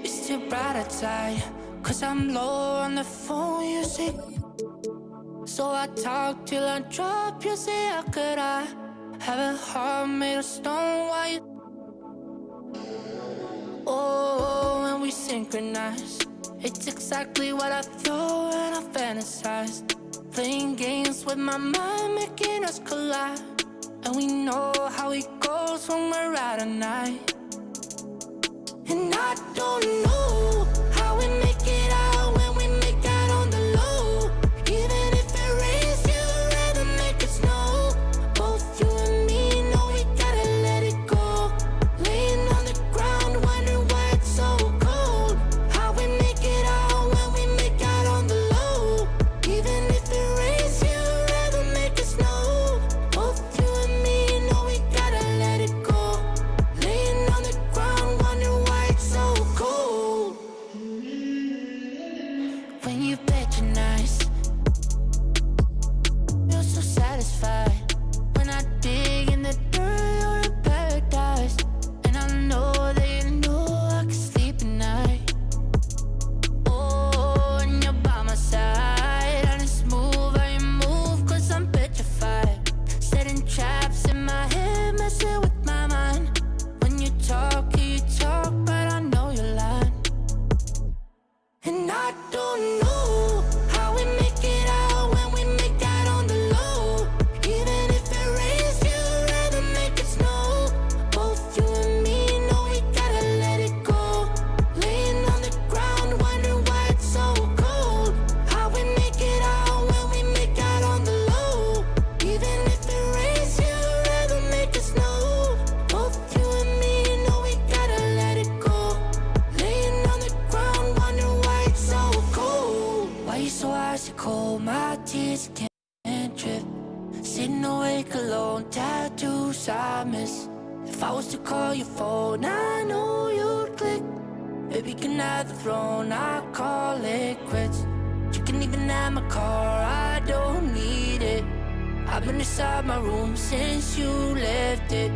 It's too bright outside, 'cause I'm low on the phone, you see. So I talk till I drop, you say, how could I have a heart made of stone? Why you? Oh, when we synchronize, it's exactly what I thought and I fantasized. Playing games with my mind, making us collide. And we know how it goes when we're out at night. And I don't know how we make it out when we make out on the low. Even if it rains, you'd rather make it snow. Both you and me know we gotta let it go. Laying on the ground, wondering why it's so cold. How we make it out when we make out on the low. Even if it rains, you'd rather make it snow. Both you and me know we gotta let it go. Laying on the ground, wondering why it's so cold. When you patronize, feel so satisfied. When I dig in the dirt, you're in paradise. And I know that you know I can sleep at night. Oh, and you're by my side. And it's smooth how you move, 'cause I'm petrified. Setting traps in my head, messing with my mind. When you talk, but I know you're lying. And I don't know how we make it out when we make out on the low. Even if it rains, you'd rather make it snow. Both you and me know we gotta let it go. Laying on the ground, wondering why it's so cold. How we make it out when we make out on the low. Even if it rains, you'd rather make it snow. Both you and me know we gotta let it go. Laying on the ground, wondering why it's so cold. Why you so icy cold? My tears can't drip. Sitting awake alone, tattoos I miss. If I was to call your phone, I know you'd click. Baby, can have the throne, I call it quits. You can even have my car, I don't need it. I've been inside my room since you left it.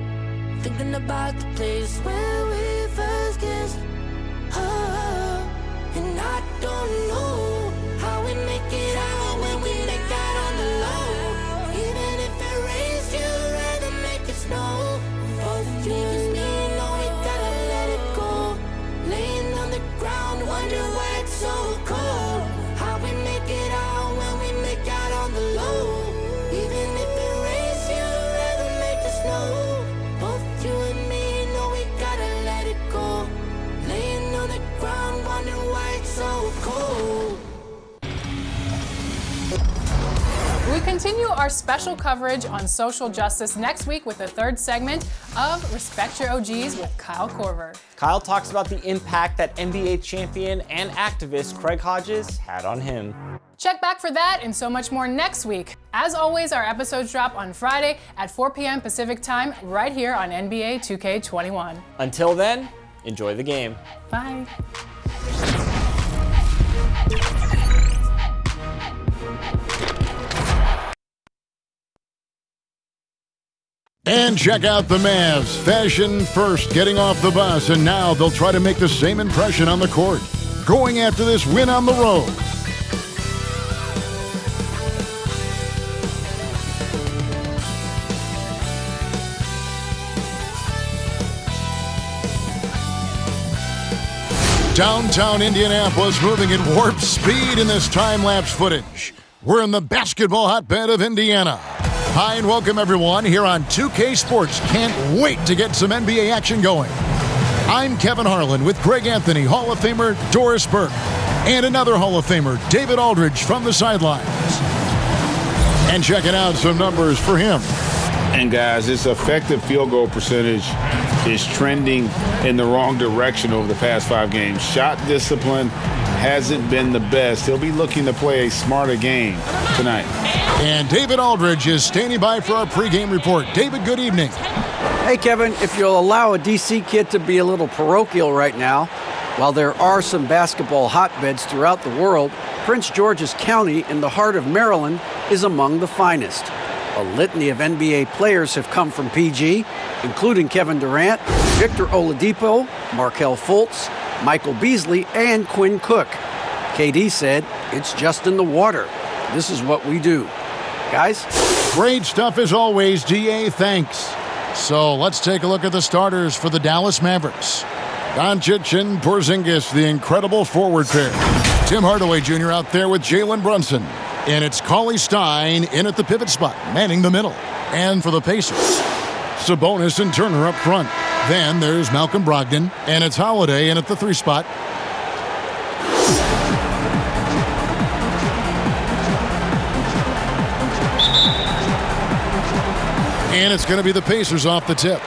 Thinking about the place where we first kissed. Oh, and I don't know how we make it out when we make out on the low. Even if it rains, you'd rather make it snow. Both you and me know we gotta let it go. Laying on the ground, wondering why it's so cold. How we make it out when we make out on the low. Even if it rains, you'd rather make it snow. Both you and me know we gotta let it go. Laying on the ground, wondering why it's so cold. We continue our special coverage on social justice next week with the third segment of Respect Your OGs with Kyle Korver. Kyle talks about the impact that NBA champion and activist Craig Hodges had on him. Check back for that and so much more next week. As always, our episodes drop on Friday at 4 p.m. Pacific time right here on NBA 2K21. Until then, enjoy the game. Bye. And check out the Mavs. Fashion first, getting off the bus, and now they'll try to make the same impression on the court. Going after this win on the road. Downtown Indianapolis moving at warp speed in this time-lapse footage. We're in the basketball hotbed of Indiana. Hi and welcome everyone here on 2K Sports. Can't wait to get some NBA action going. I'm Kevin Harlan with Greg Anthony, Hall of Famer Doris Burke, and another Hall of Famer, David Aldridge from the sidelines. And checking out some numbers for him. And guys, his effective field goal percentage is trending in the wrong direction over the past 5 games. Shot discipline hasn't been the best. He'll be looking to play a smarter game tonight. And David Aldridge is standing by for our pregame report. David, good evening. Hey, Kevin, if you'll allow a DC kid to be a little parochial right now, while there are some basketball hotbeds throughout the world, Prince George's County in the heart of Maryland is among the finest. A litany of NBA players have come from PG, including Kevin Durant, Victor Oladipo, Markelle Fultz, Michael Beasley, and Quinn Cook. KD said, "It's just in the water. This is what we do." Guys? Great stuff as always, DA. Thanks. So let's take a look at the starters for the Dallas Mavericks. Doncic and Porzingis, the incredible forward pair. Tim Hardaway Jr. out there with Jalen Brunson. And it's Cauley Stein in at the pivot spot, manning the middle. And for the Pacers, Sabonis and Turner up front. Then there's Malcolm Brogdon, and it's Holiday in at the 3 spot. And it's going to be the Pacers off the tip.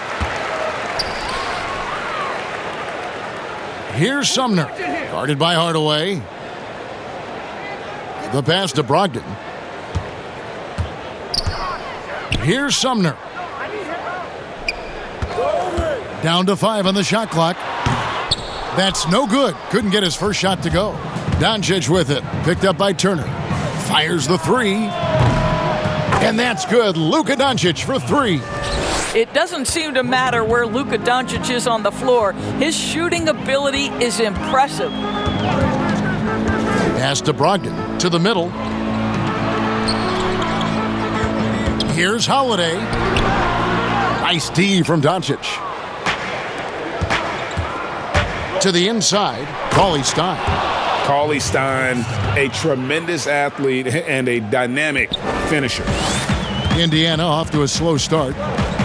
Here's Sumner, guarded by Hardaway. The pass to Brogdon. Here's Sumner. Down to 5 on the shot clock. That's no good. Couldn't get his first shot to go. Doncic with it. Picked up by Turner. Fires the 3. And that's good. Luka Doncic for 3. It doesn't seem to matter where Luka Doncic is on the floor. His shooting ability is impressive. Pass to Brogdon, to the middle. Here's Holiday. Nice D from Doncic. To the inside, Cauley Stein. Cauley Stein, a tremendous athlete and a dynamic finisher. Indiana off to a slow start.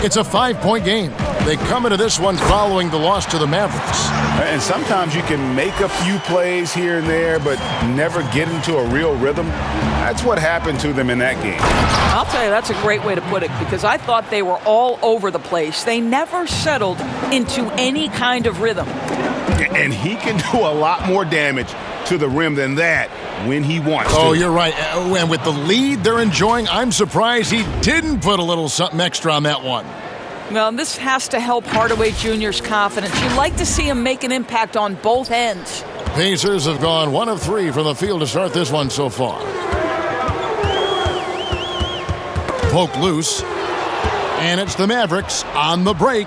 It's a 5-point game. They come into this one following the loss to the Mavericks. And sometimes you can make a few plays here and there, but never get into a real rhythm. That's what happened to them in that game. I'll tell you, that's a great way to put it, because I thought they were all over the place. They never settled into any kind of rhythm. And he can do a lot more damage to the rim than that when he wants to. Oh, you're right. And with the lead they're enjoying, I'm surprised he didn't put a little something extra on that one. Well, this has to help Hardaway Jr.'s confidence. You'd like to see him make an impact on both ends. Pacers have gone 1 of 3 from the field to start this one so far. Poke loose. And it's the Mavericks on the break.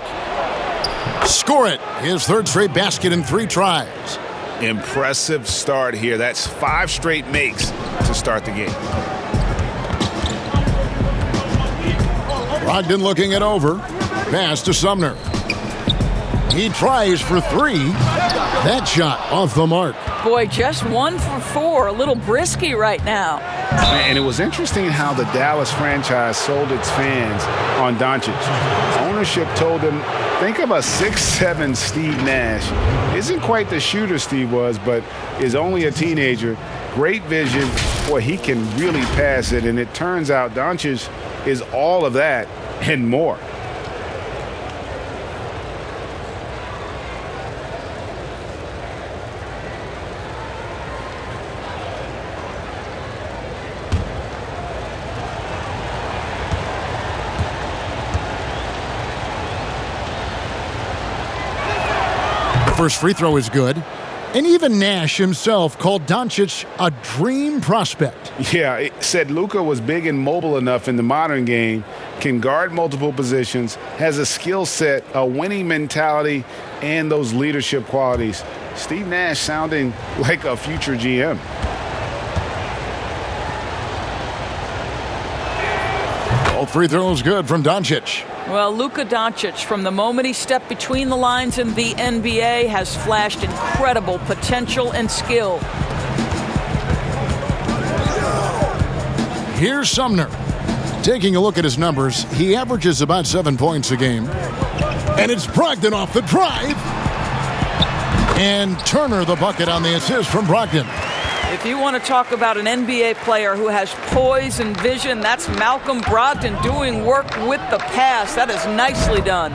Score it. His 3rd straight basket in 3 tries. Impressive start here. That's 5 straight makes to start the game. Brogdon looking it over. Pass to Sumner. He tries for 3. That shot off the mark. Boy, just 1 for 4. A little brisky right now. And it was interesting how the Dallas franchise sold its fans on Doncic. Ownership told them, think of a 6'7" Steve Nash. Isn't quite the shooter Steve was, but is only a teenager. Great vision. Boy, he can really pass it. And it turns out Doncic is all of that and more. First free throw is good. And even Nash himself called Doncic a dream prospect. Yeah, it said Luka was big and mobile enough in the modern game, can guard multiple positions, has a skill set, a winning mentality, and those leadership qualities. Steve Nash sounding like a future GM. All free throws good from Doncic. Well, Luka Doncic, from the moment he stepped between the lines in the NBA, has flashed incredible potential and skill. Here's Sumner. Taking a look at his numbers, he averages about 7 points a game. And it's Brogdon off the drive. And Turner the bucket on the assist from Brogdon. If you want to talk about an NBA player who has poise and vision, that's Malcolm Brogdon doing work with the pass. That is nicely done.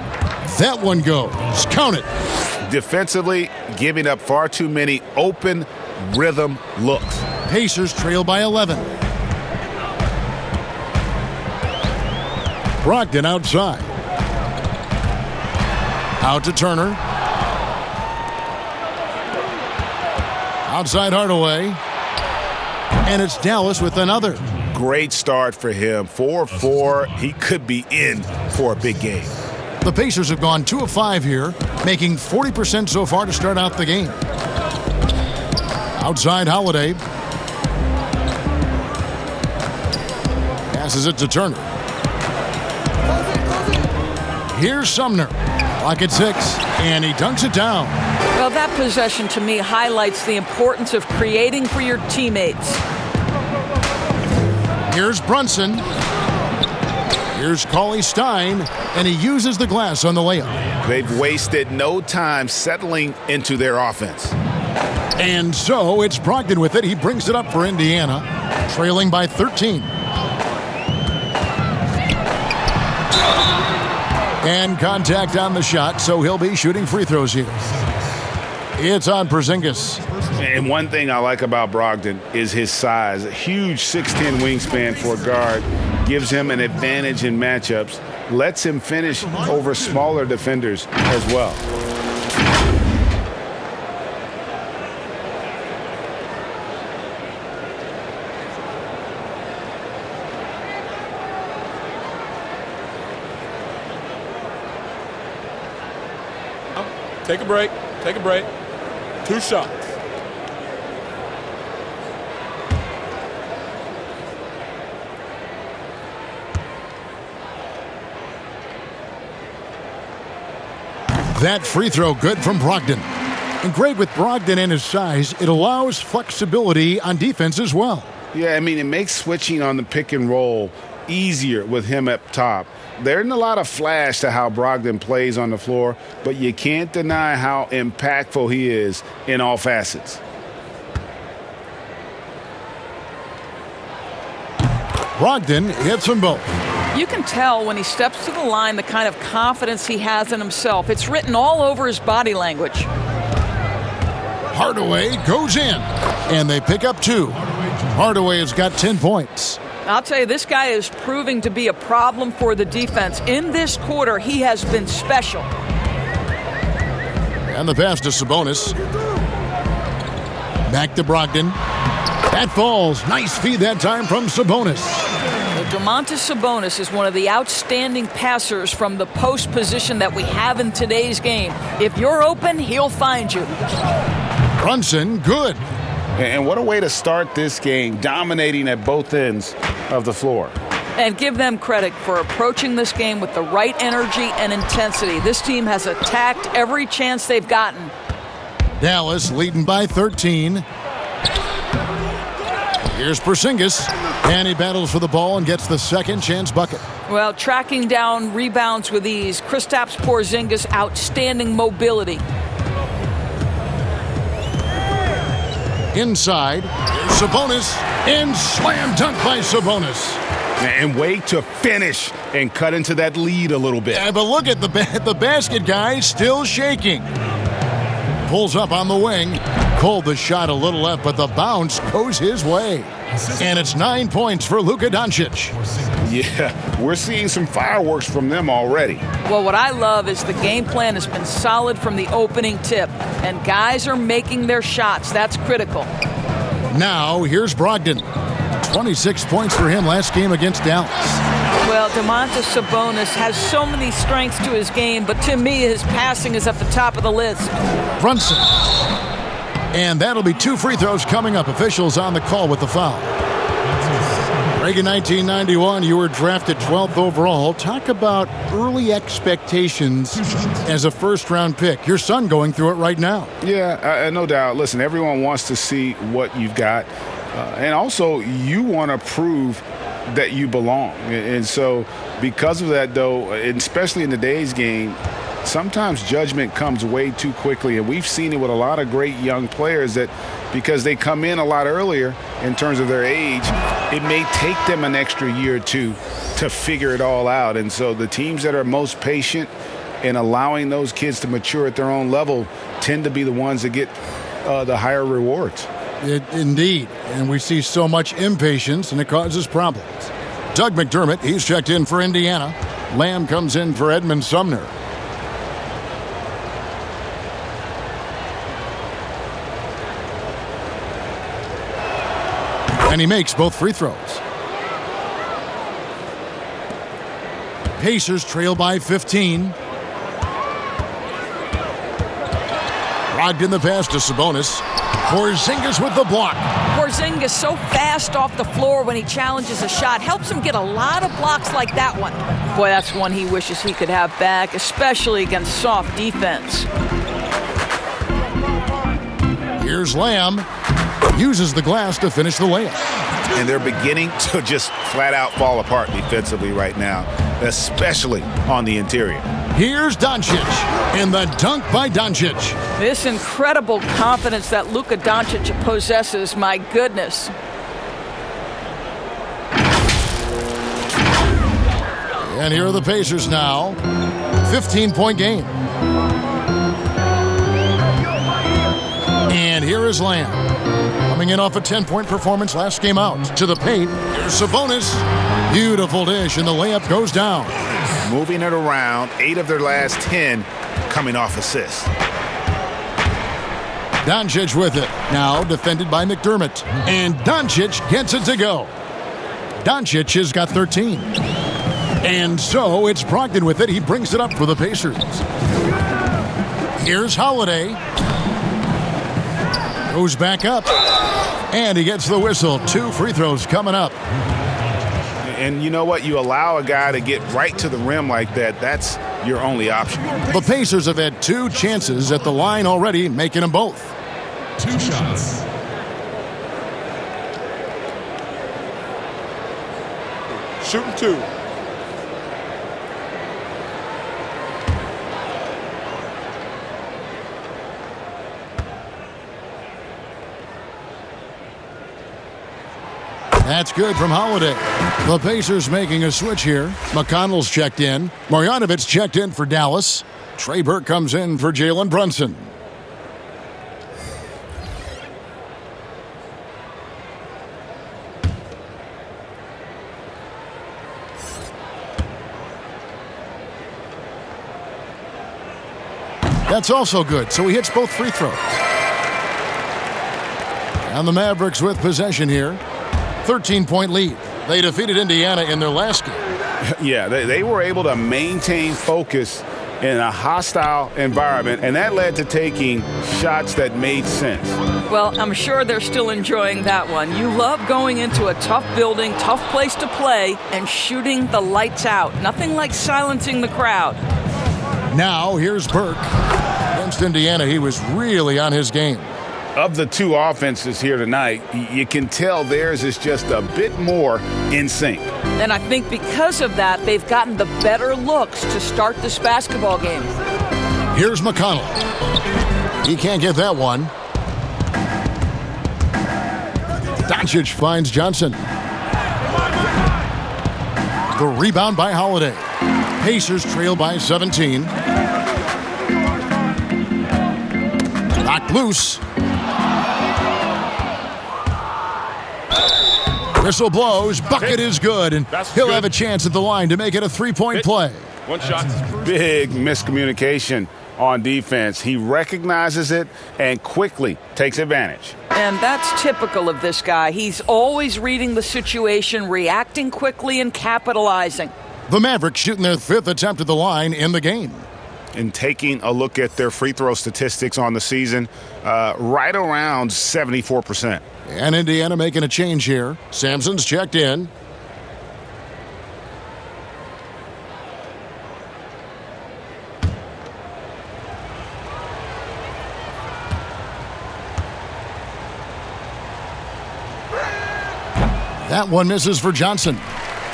That one goes. Count it. Defensively, giving up far too many open rhythm looks. Pacers trail by 11. Brogdon outside. Out to Turner. Outside Hardaway. And it's Dallas with another. Great start for him. 4-4. He could be in for a big game. The Pacers have gone 2 of 5 here, making 40% so far to start out the game. Outside Holiday. Passes it to Turner. Here's Sumner. Clock at 6, and he dunks it down. Well, that possession to me highlights the importance of creating for your teammates. Here's Brunson. Here's Cauley-Stein, and he uses the glass on the layup. They've wasted no time settling into their offense. And so it's Brogdon with it. He brings it up for Indiana, trailing by 13. And contact on the shot, so he'll be shooting free throws here. It's on Porzingis. And one thing I like about Brogdon is his size. A huge 6'10 wingspan for a guard gives him an advantage in matchups, lets him finish over smaller defenders as well. Take a break. Take a break. 2 shots. That free throw good from Brogdon. And great with Brogdon and his size, it allows flexibility on defense as well. Yeah, I mean, it makes switching on the pick and roll easier with him up top. There isn't a lot of flash to how Brogdon plays on the floor, but you can't deny how impactful he is in all facets. Brogdon hits them both. You can tell when he steps to the line the kind of confidence he has in himself. It's written all over his body language. Hardaway goes in, and they pick up 2. Hardaway has got 10 points. I'll tell you, this guy is proving to be a problem for the defense. In this quarter, he has been special. And the pass to Sabonis. Back to Brogdon. That falls. Nice feed that time from Sabonis. Domantas Sabonis is one of the outstanding passers from the post position that we have in today's game. If you're open, he'll find you. Brunson, good. And what a way to start this game, dominating at both ends of the floor. And give them credit for approaching this game with the right energy and intensity. This team has attacked every chance they've gotten. Dallas leading by 13. Here's Porzingis, and he battles for the ball and gets the second chance bucket. Well, tracking down rebounds with ease. Kristaps Porzingis, outstanding mobility. Inside, Sabonis, and slam dunk by Sabonis. And way to finish and cut into that lead a little bit. Yeah, but look at the basket guy still shaking. Pulls up on the wing, pulled the shot a little left, but the bounce goes his way. And it's 9 points for Luka Doncic. Yeah, we're seeing some fireworks from them already. Well, what I love is the game plan has been solid from the opening tip, and guys are making their shots. That's critical. Now, here's Brogdon. 26 points for him last game against Dallas. Well, Domantas Sabonis has so many strengths to his game, but to me, his passing is at the top of the list. Brunson. And that'll be 2 free throws coming up. Officials on the call with the foul. Reagan, 1991, you were drafted 12th overall. Talk about early expectations as a first-round pick. Your son going through it right now. Yeah, no doubt. Listen, everyone wants to see what you've got. And also, you want to prove that you belong. And so because of that, though, especially in today's game, sometimes judgment comes way too quickly. And we've seen it with a lot of great young players that because they come in a lot earlier in terms of their age, it may take them an extra year or two to figure it all out. And so the teams that are most patient in allowing those kids to mature at their own level tend to be the ones that get the higher rewards. Indeed. And we see so much impatience, and it causes problems. Doug McDermott, he's checked in for Indiana. Lamb comes in for Edmund Sumner. And he makes both free throws. Pacers trail by 15. Logged in the pass to Sabonis. Porzingis with the block. Porzingis so fast off the floor when he challenges a shot. Helps him get a lot of blocks like that one. Boy, that's one he wishes he could have back, especially against soft defense. Here's Lamb. Uses the glass to finish the layup. And they're beginning to just flat out fall apart defensively right now, especially on the interior. Here's Doncic, and the dunk by Doncic. This incredible confidence that Luka Doncic possesses, my goodness. And here are the Pacers now. 15-point game. And here is Lamb. Coming in off a 10-point performance last game out. To the paint. Here's Sabonis. Beautiful dish, and the layup goes down. Moving it around, 8 of their last 10 coming off assists. Doncic with it. Now defended by McDermott. And Doncic gets it to go. Doncic has got 13. And so it's Brogdon with it. He brings it up for the Pacers. Here's Holiday. Goes back up. And he gets the whistle. 2 free throws coming up. And you know what? You allow a guy to get right to the rim like that, that's your only option. The Pacers have had 2 chances at the line already, making them both. 2 shots. Shooting 2. That's good from Holiday. The Pacers making a switch here. McConnell's checked in. Marjanovic checked in for Dallas. Trey Burke comes in for Jalen Brunson. That's also good, so he hits both free throws. And the Mavericks with possession here. 13-point lead. They defeated Indiana in their last game. Yeah, they were able to maintain focus in a hostile environment, and that led to taking shots that made sense. Well, I'm sure they're still enjoying that one. You love going into a tough building, tough place to play, and shooting the lights out. Nothing like silencing the crowd. Now, here's Burke. Against Indiana, he was really on his game. Of the 2 offenses here tonight, you can tell theirs is just a bit more in sync. And I think because of that, they've gotten the better looks to start this basketball game. Here's McConnell. He can't get that one. Doncic finds Johnson. The rebound by Holiday. Pacers trail by 17. Knocked loose. Whistle blows, bucket is good, and he'll have a chance at the line to make it a 3-point play. 1 shot. Big miscommunication on defense. He recognizes it and quickly takes advantage. And that's typical of this guy. He's always reading the situation, reacting quickly, and capitalizing. The Mavericks shooting their 5th attempt at the line in the game. And taking a look at their free throw statistics on the season, right around 74%. And Indiana making a change here. Sampson's checked in. That one misses for Johnson.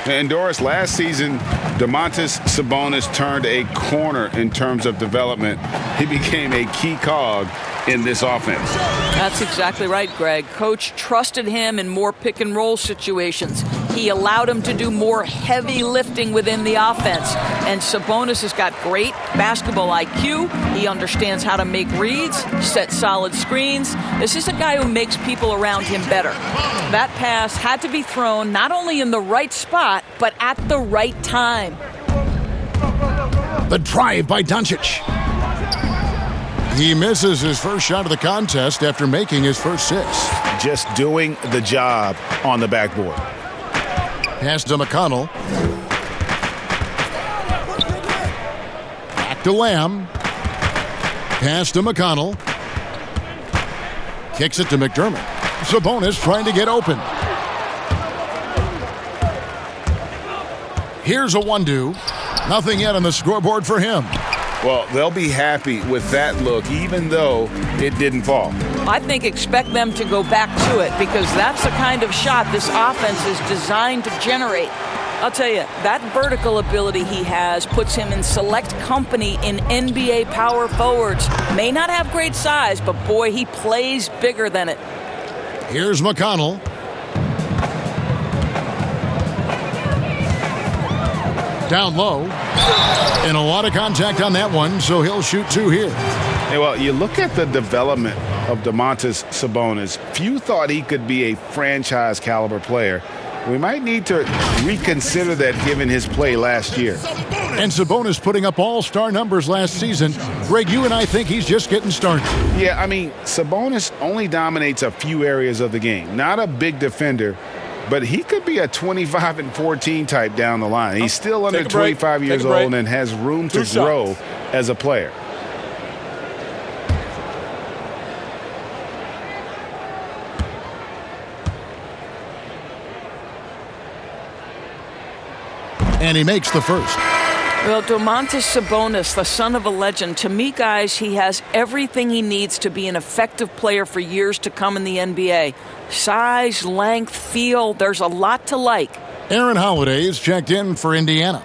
And Doris, last season, Domantas Sabonis turned a corner in terms of development. He became a key cog in this offense. That's exactly right, Greg. Coach trusted him in more pick-and-roll situations. He allowed him to do more heavy lifting within the offense. And Sabonis has got great basketball IQ. He understands how to make reads, set solid screens. This is a guy who makes people around him better. That pass had to be thrown not only in the right spot, but at the right time. The drive by Doncic. He misses his first shot of the contest after making his first 6. Just doing the job on the backboard. Pass to McConnell. to Lamb. Pass to McConnell. Kicks it to McDermott. Sabonis trying to get open. Here's a 1-2. Nothing yet on the scoreboard for him. Well, they'll be happy with that look, even though it didn't fall. I think expect them to go back to it because that's the kind of shot this offense is designed to generate. I'll tell you, that vertical ability he has puts him in select company in NBA power forwards. May not have great size, but boy, he plays bigger than it. Here's McConnell. Down low. And a lot of contact on that one, so he'll shoot 2 here. Hey, well, you look at the development of Domantas Sabonis. Few thought he could be a franchise caliber player. We might need to reconsider that given his play last year. And Sabonis putting up all-star numbers last season. Greg, you and I think he's just getting started. Yeah, I mean, Sabonis only dominates a few areas of the game. Not a big defender, but he could be a 25 and 14 type down the line. He's still under 25 years old and has room to grow as a player. And he makes the first. Well, Domantas Sabonis, the son of a legend, to me, guys, he has everything he needs to be an effective player for years to come in the NBA. Size, length, feel, there's a lot to like. Aaron Holiday is checked in for Indiana.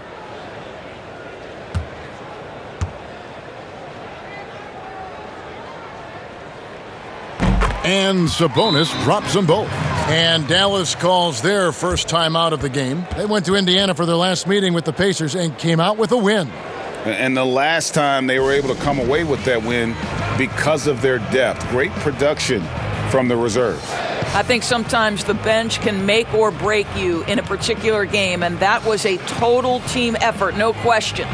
And Sabonis drops them both. And Dallas calls their first time out of the game. They went to Indiana for their last meeting with the Pacers and came out with a win. And the last time they were able to come away with that win because of their depth. Great production from the reserves. I think sometimes the bench can make or break you in a particular game, and that was a total team effort, no question.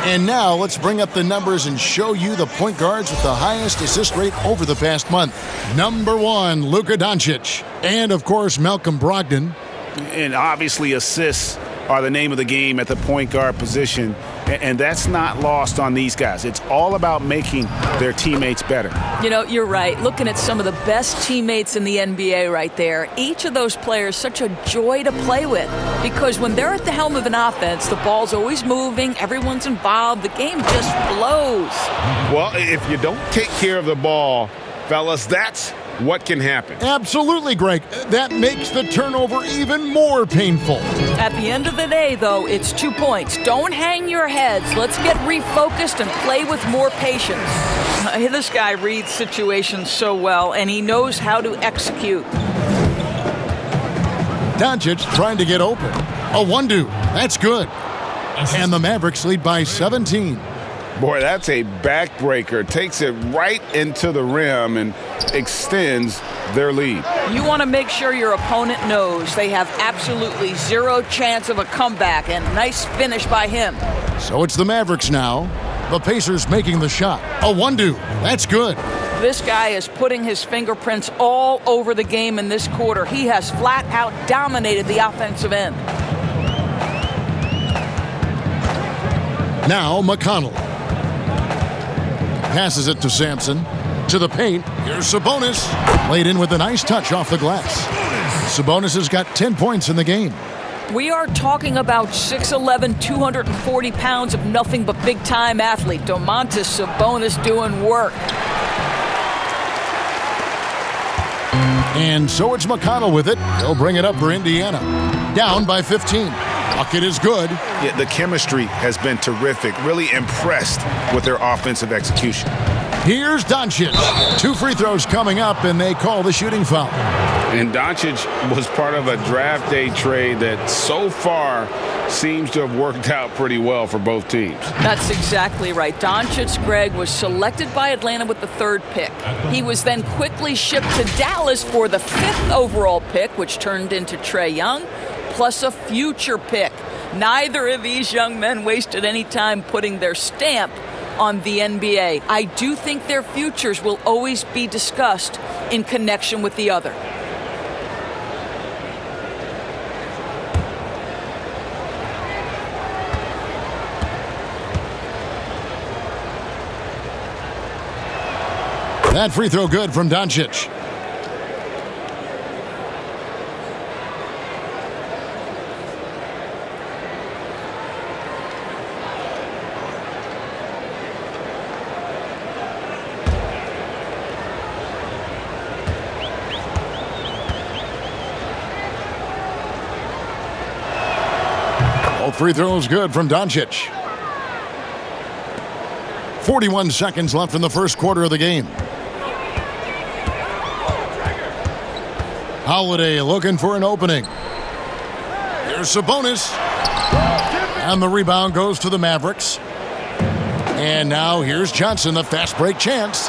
And now let's bring up the numbers and show you the point guards with the highest assist rate over the past month. Number 1, Luka Doncic. And, of course, Malcolm Brogdon. And obviously assists are the name of the game at the point guard position. And that's not lost on these guys. It's all about making their teammates better. You know, you're right. Looking at some of the best teammates in the NBA right there, each of those players such a joy to play with because when they're at the helm of an offense, the ball's always moving, everyone's involved, the game just flows. Well, if you don't take care of the ball, fellas, that's what can happen. Absolutely, Greg. That makes the turnover even more painful. At the end of the day, though, it's 2 points. Don't hang your heads. Let's get refocused and play with more patience. This guy reads situations so well, and he knows how to execute. Doncic trying to get open. A 1-2. That's good. And the Mavericks lead by 17. Boy, that's a backbreaker. Takes it right into the rim and extends their lead. You want to make sure your opponent knows they have absolutely zero chance of a comeback, and nice finish by him. So it's the Mavericks now. The Pacers making the shot. A 1-2. That's good. This guy is putting his fingerprints all over the game in this quarter. He has flat out dominated the offensive end. Now McConnell. Passes it to Sampson. To the paint. Here's Sabonis. Laid in with a nice touch off the glass. Sabonis has got 10 points in the game. We are talking about 6'11", 240 pounds of nothing but big-time athlete. Domantas Sabonis doing work. And so it's McConnell with it. He'll bring it up for Indiana. Down by 15. Bucket is good. Yeah, the chemistry has been terrific. Really impressed with their offensive execution. Here's Doncic. 2 free throws coming up, and they call the shooting foul. And Doncic was part of a draft day trade that so far seems to have worked out pretty well for both teams. That's exactly right. Doncic, Greg, was selected by Atlanta with the 3rd pick. He was then quickly shipped to Dallas for the 5th overall pick, which turned into Trae Young, plus a future pick. Neither of these young men wasted any time putting their stamp on the NBA. I do think their futures will always be discussed in connection with the other. That free throw good from Doncic. All free throws good from Doncic. 41 seconds left in the first quarter of the game. Holiday looking for an opening. Here's Sabonis. And the rebound goes to the Mavericks. And now here's Johnson, the fast break chance.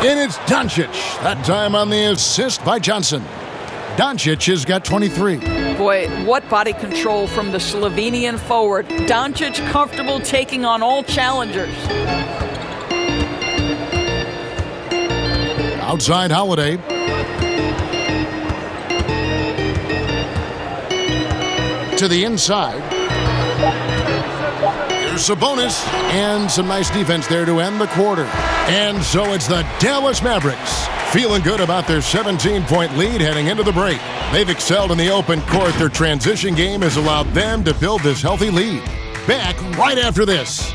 And it's Doncic. That time on the assist by Johnson. Doncic has got 23. Boy, what body control from the Slovenian forward. Doncic comfortable taking on all challengers. Outside Holiday. To the inside. Here's Sabonis. And some nice defense there to end the quarter. And so it's the Dallas Mavericks feeling good about their 17-point lead heading into the break. They've excelled in the open court. Their transition game has allowed them to build this healthy lead. Back right after this.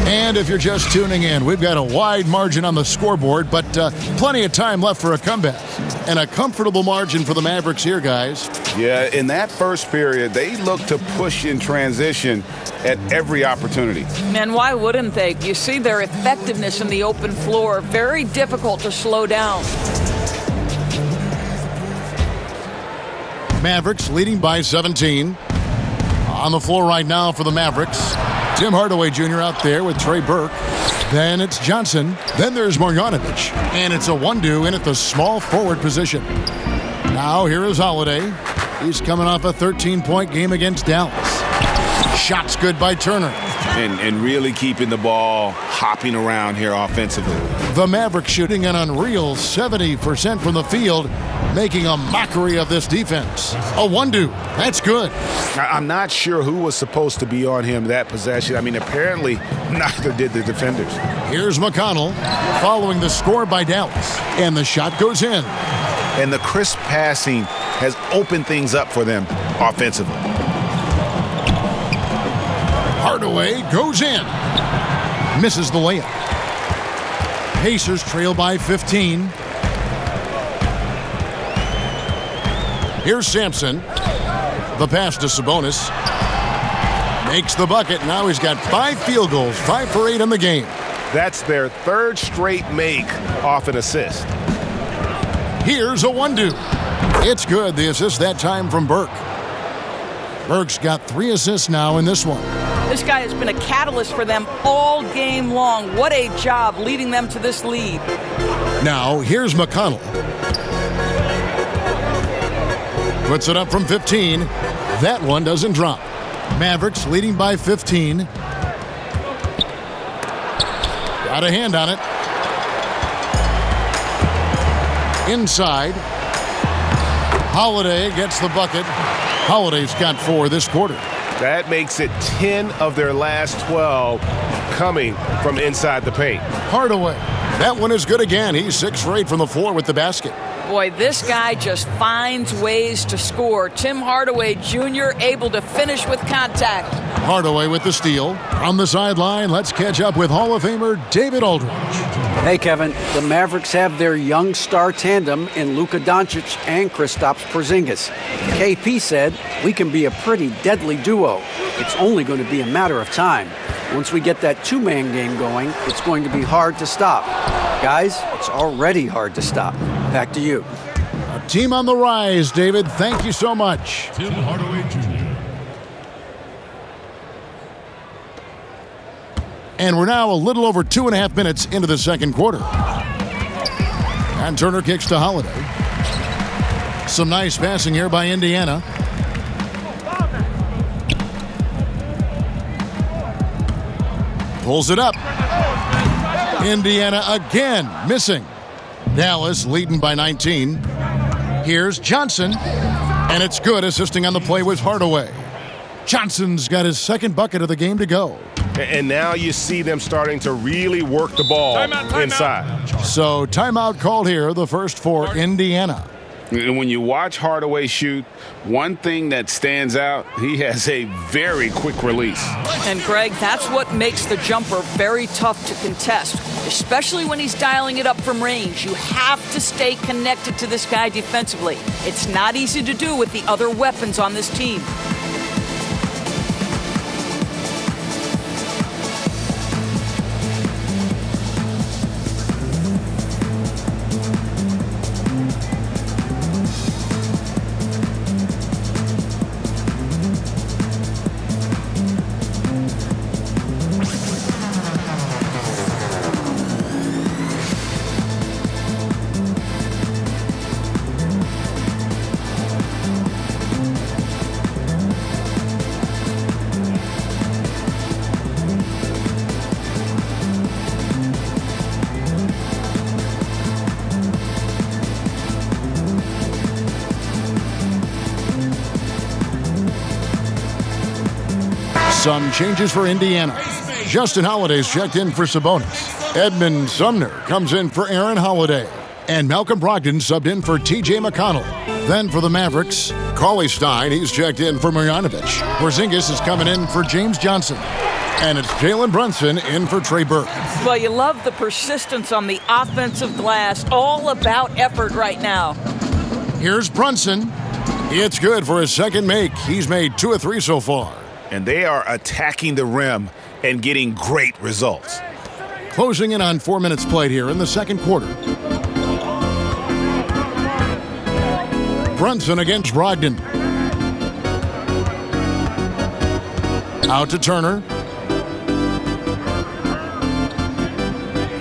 And if you're just tuning in, we've got a wide margin on the scoreboard, but plenty of time left for a comeback. And a comfortable margin for the Mavericks here, guys. Yeah, in that first period, they looked to push in transition at every opportunity. And why wouldn't they? You see their effectiveness in the open floor. Very difficult to slow down. Mavericks leading by 17. On the floor right now for the Mavericks. Tim Hardaway Jr. out there with Trey Burke. Then it's Johnson. Then there's Marjanovic. And it's a 1-2 in at the small forward position. Now here is Holiday. He's coming off a 13-point game against Dallas. Shots good by Turner. And really keeping the ball hopping around here offensively. The Mavericks shooting an unreal 70% from the field, making a mockery of this defense. A 1-2. That's good. I'm not sure who was supposed to be on him that possession. I mean, apparently neither did the defenders. Here's McConnell following the score by Dallas. And the shot goes in. And the crisp passing has opened things up for them offensively. Hardaway goes in. Misses the layup. Pacers trail by 15. Here's Sampson. The pass to Sabonis. Makes the bucket. Now he's got 5 field goals, 5 for 8 in the game. That's their 3rd straight make off an assist. Here's a 1-2. It's good. The assist that time from Burke. Burke's got 3 assists now in this one. This guy has been a catalyst for them all game long. What a job leading them to this lead. Now, here's McConnell. Puts it up from 15. That one doesn't drop. Mavericks leading by 15. Got a hand on it. Holiday gets the bucket. Holiday's got 4 this quarter. That makes it 10 of their last 12 coming from inside the paint. Hardaway. That one is good again. He's 6 for 8 from the floor with the basket. Boy, this guy just finds ways to score. Tim Hardaway Jr. able to finish with contact. Hardaway with the steal. On the sideline, let's catch up with Hall of Famer David Aldridge. Hey, Kevin. The Mavericks have their young star tandem in Luka Doncic and Kristaps Porzingis. KP said, "We can be a pretty deadly duo. It's only going to be a matter of time. Once we get that two-man game going, it's going to be hard to stop." Guys, it's already hard to stop. Back to you. A team on the rise, David. Thank you so much. Tim Hardaway Jr. And we're now a little over 2.5 minutes into the second quarter. And Turner kicks to Holiday. Some nice passing here by Indiana. Pulls it up. Indiana again missing. Dallas leading by 19. Here's Johnson. And it's good. Assisting on the play was Hardaway. Johnson's got his second bucket of the game to go. And now you see them starting to really work the ball inside. So timeout called here, the first for Indiana. And when you watch Hardaway shoot, one thing that stands out, he has a very quick release. And Greg, that's what makes the jumper very tough to contest, especially when he's dialing it up from range. You have to stay connected to this guy defensively. It's not easy to do with the other weapons on this team. Some changes for Indiana. Justin Holiday's checked in for Sabonis. Edmund Sumner comes in for Aaron Holiday. And Malcolm Brogdon subbed in for T.J. McConnell. Then for the Mavericks, Cauley Stein, he's checked in for Marjanovic. Porzingis is coming in for James Johnson. And it's Jalen Brunson in for Trey Burke. Well, you love the persistence on the offensive glass. All about effort right now. Here's Brunson. It's good for his second make. He's made 2 of 3 so far. And they are attacking the rim and getting great results. Closing in on 4 minutes played here in the second quarter. Brunson against Brogdon. Out to Turner.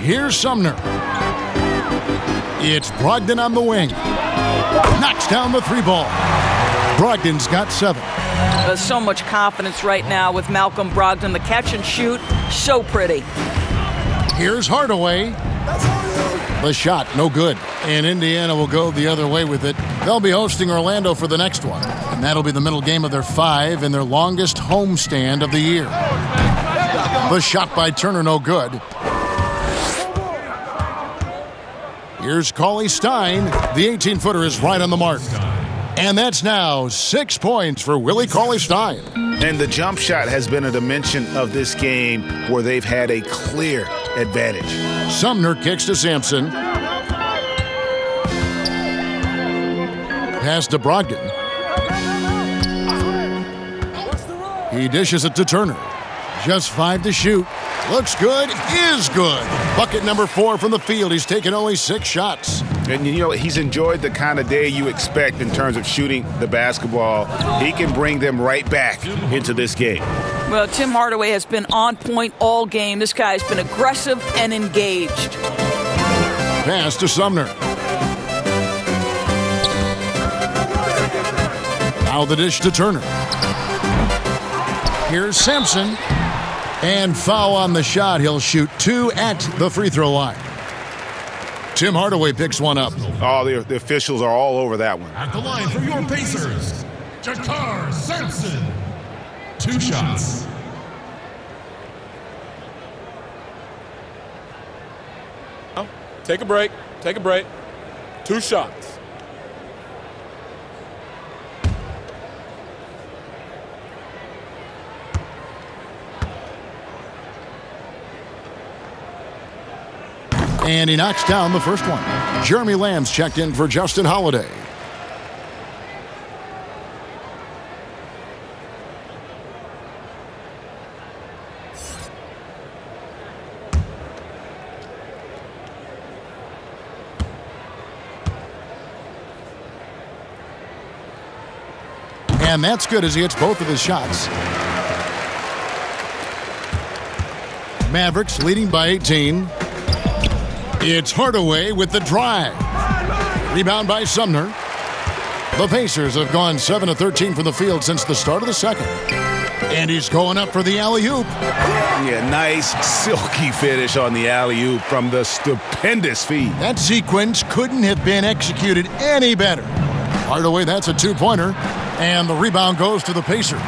Here's Sumner. It's Brogdon on the wing. Knocks down the 3-ball. Brogdon's got 7. There's so much confidence right now with Malcolm Brogdon. The catch and shoot, so pretty. Here's Hardaway. The shot, no good. And Indiana will go the other way with it. They'll be hosting Orlando for the next one. And that'll be the middle game of their 5 and their longest homestand of the year. The shot by Turner, no good. Here's Cauley Stein. The 18-footer is right on the mark. And that's now 6 points for Willie Cauley-Stein. And the jump shot has been a dimension of this game where they've had a clear advantage. Sumner kicks to Sampson. Pass to Brogdon. He dishes it to Turner. Just 5 to shoot. Looks good, is good. Bucket number 4 from the field. He's taken only 6 shots. And, you know, he's enjoyed the kind of day you expect in terms of shooting the basketball. He can bring them right back into this game. Well, Tim Hardaway has been on point all game. This guy's been aggressive and engaged. Pass to Sumner. Now the dish to Turner. Here's Sampson. And foul on the shot. He'll shoot 2 at the free throw line. Tim Hardaway picks one up. Oh, the officials are all over that one. At the line for your Pacers, Jakar Sampson. 2 shots. Take a break. Take a break. 2 shots. And he knocks down the first one. Jeremy Lamb's checked in for Justin Holiday. And that's good as he hits both of his shots. Mavericks leading by 18. It's Hardaway with the drive. Rebound by Sumner. The Pacers have gone 7 of 13 from the field since the start of the second. And he's going up for the alley-oop. Yeah, nice silky finish on the alley-oop from the stupendous feed. That sequence couldn't have been executed any better. Hardaway, that's a 2-pointer. And the rebound goes to the Pacers.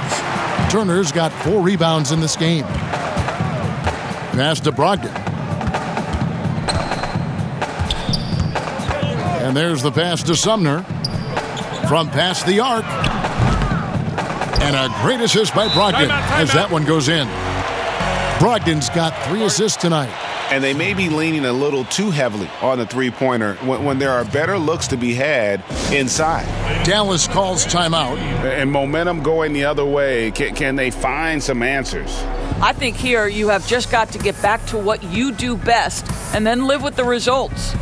Turner's got 4 rebounds in this game. Pass to Brogdon. And there's the pass to Sumner from past the arc. And a great assist by Brogdon as that one goes in. Brogdon's got 3 assists tonight. And they may be leaning a little too heavily on the three-pointer when there are better looks to be had inside. Dallas calls timeout. And momentum going the other way. Can they find some answers? I think here you have just got to get back to what you do best and then live with the results.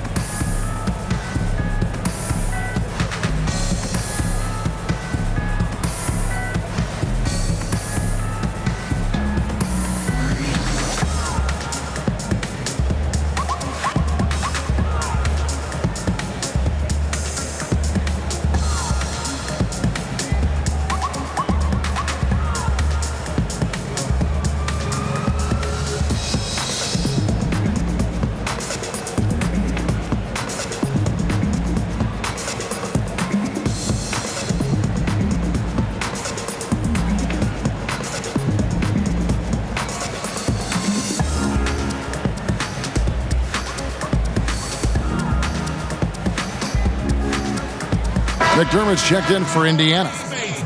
McDermott's checked in for Indiana.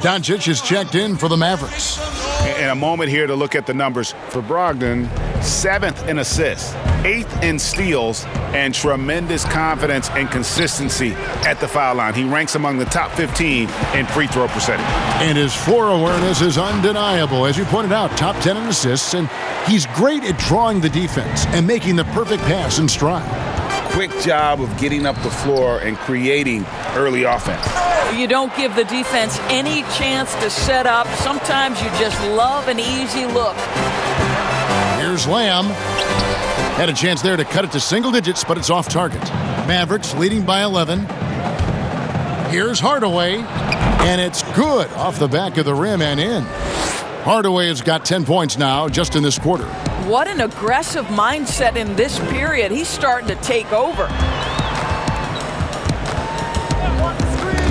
Doncic is checked in for the Mavericks. And a moment here to look at the numbers. For Brogdon, 7th in assists, 8th in steals, and tremendous confidence and consistency at the foul line. He ranks among the top 15 in free throw percentage. And his floor awareness is undeniable. As you pointed out, top 10 in assists, and he's great at drawing the defense and making the perfect pass in stride. Quick job of getting up the floor and creating early offense. You don't give the defense any chance to set up. Sometimes you just love an easy look. Here's Lamb. Had a chance there to cut it to single digits, but it's off target. Mavericks leading by 11. Here's Hardaway, and it's good off the back of the rim and in. Hardaway has got 10 points now just in this quarter. What an aggressive mindset in this period. He's starting to take over.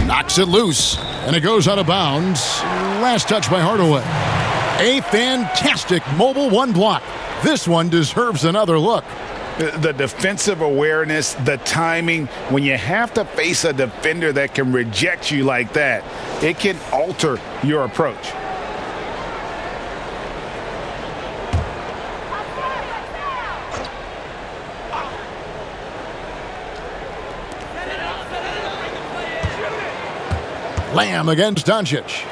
Knocks it loose, and it goes out of bounds. Last touch by Hardaway. A fantastic mobile 1 block. This one deserves another look. The defensive awareness, the timing, when you have to face a defender that can reject you like that, it can alter your approach. Lamb against Doncic.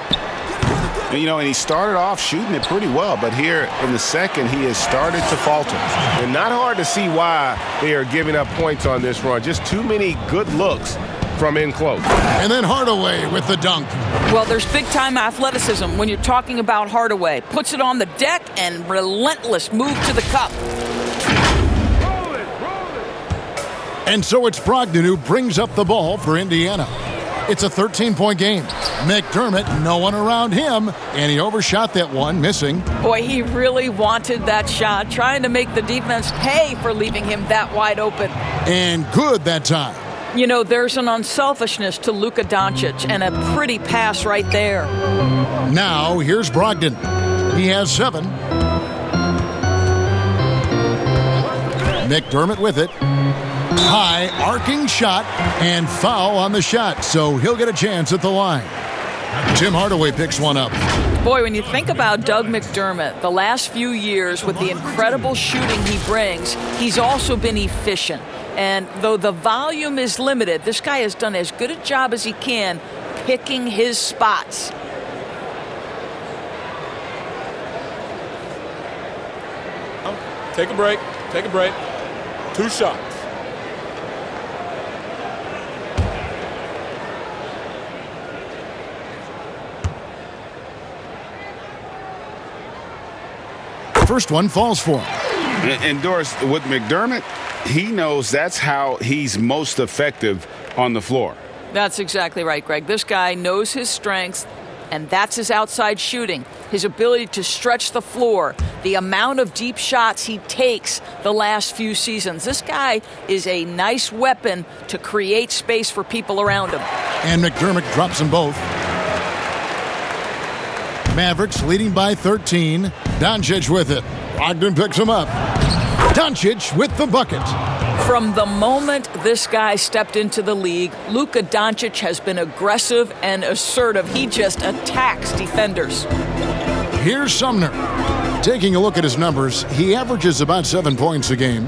You know, and he started off shooting it pretty well, but here in the second, he has started to falter. And not hard to see why they are giving up points on this run. Just too many good looks from in close. And then Hardaway with the dunk. Well, there's big-time athleticism when you're talking about Hardaway. Puts it on the deck and relentless move to the cup. And so it's Brogdon who brings up the ball for Indiana. It's a 13-point game. McDermott, no one around him, and he overshot that one, missing. Boy, he really wanted that shot, trying to make the defense pay for leaving him that wide open. And good that time. You know, there's an unselfishness to Luka Doncic, and a pretty pass right there. Now, here's Brogdon. He has 7. McDermott with it. High, arcing shot, and foul on the shot, so he'll get a chance at the line. Tim Hardaway picks one up. Boy, when you think about Doug McDermott, the last few years with the incredible shooting he brings, he's also been efficient. And though the volume is limited, this guy has done as good a job as he can picking his spots. Take a break. Take a break. 2 shots. First one falls for him. And Doris, with McDermott, he knows that's how he's most effective on the floor. That's exactly right, Greg. This guy knows his strengths, and that's his outside shooting, his ability to stretch the floor, the amount of deep shots he takes the last few seasons. This guy is a nice weapon to create space for people around him. And McDermott drops them both. Mavericks leading by 13. Doncic with it. Brogdon picks him up. Doncic with the bucket. From the moment this guy stepped into the league, Luka Doncic has been aggressive and assertive. He just attacks defenders. Here's Sumner. Taking a look at his numbers, he averages about 7 points a game.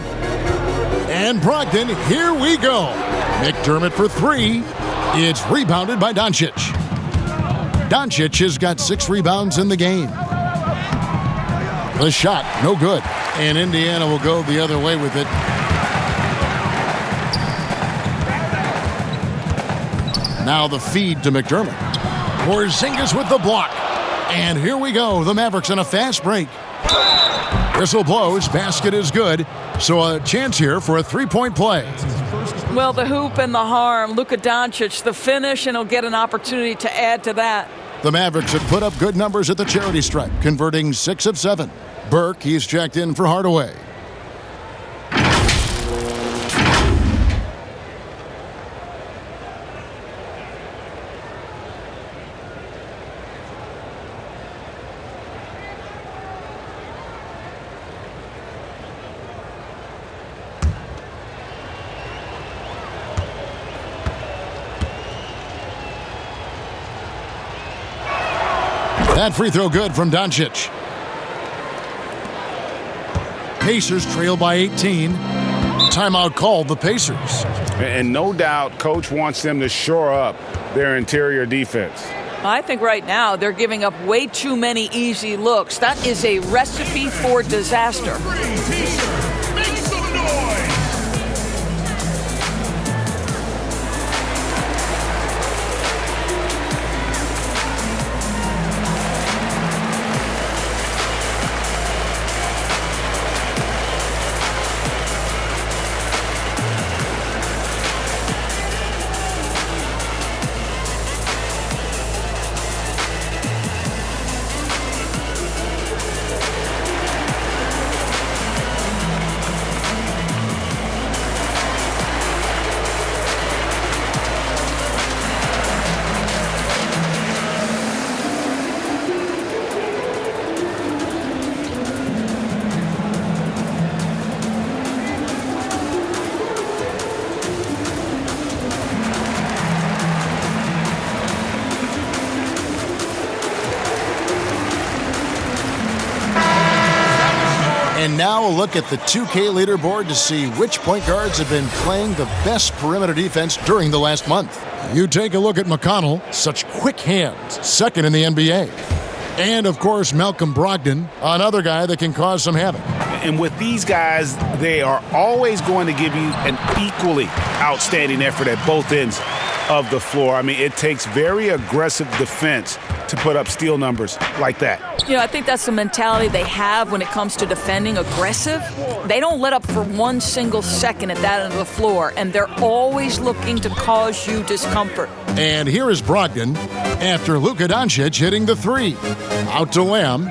And Brogdon, here we go. McDermott for 3. It's rebounded by Doncic. Doncic has got 6 rebounds in the game. The shot, no good. And Indiana will go the other way with it. Now the feed to McDermott. Porzingis with the block. And here we go. The Mavericks on a fast break. Whistle blows. Basket is good. So a chance here for a 3-point play. Well, the hoop and the harm. Luka Doncic, the finish, and he'll get an opportunity to add to that. The Mavericks have put up good numbers at the charity stripe, converting 6 of 7. Burke, he's checked in for Hardaway. That free throw good from Doncic. Pacers trail by 18. Timeout called the Pacers. And no doubt, Coach wants them to shore up their interior defense. I think right now they're giving up way too many easy looks. That is a recipe for disaster. Make some noise! And now a look at the 2K leaderboard to see which point guards have been playing the best perimeter defense during the last month. You take a look at McConnell, such quick hands, second in the NBA. And, of course, Malcolm Brogdon, another guy that can cause some havoc. And with these guys, they are always going to give you an equally outstanding effort at both ends of the floor. I mean, it takes very aggressive defense to put up steal numbers like that. You know, I think that's the mentality they have when it comes to defending, aggressive. They don't let up for one single second at that end of the floor, and they're always looking to cause you discomfort. And here is Brogdon after Luka Doncic hitting the three. Out to Lamb.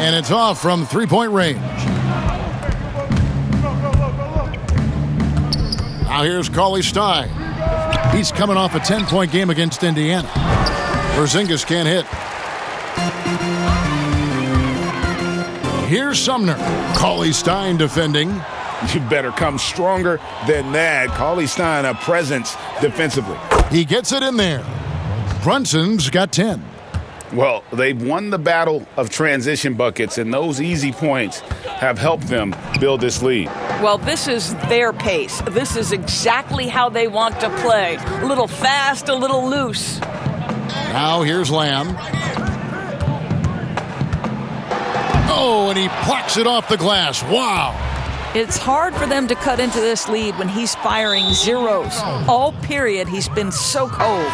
And it's off from three-point range. Now here's Cauley Stein. He's coming off a 10-point game against Indiana. Porzingis can't hit. Here's Sumner. Cauley Stein defending. You better come stronger than that. Cauley Stein, a presence defensively. He gets it in there. Brunson's got 10. Well, they've won the battle of transition buckets, and those easy points have helped them build this lead. Well, this is their pace. This is exactly how they want to play. A little fast, a little loose. Now here's Lamb. Oh, and he plucks it off the glass. Wow. It's hard for them to cut into this lead when he's firing zeros. All period, he's been so cold.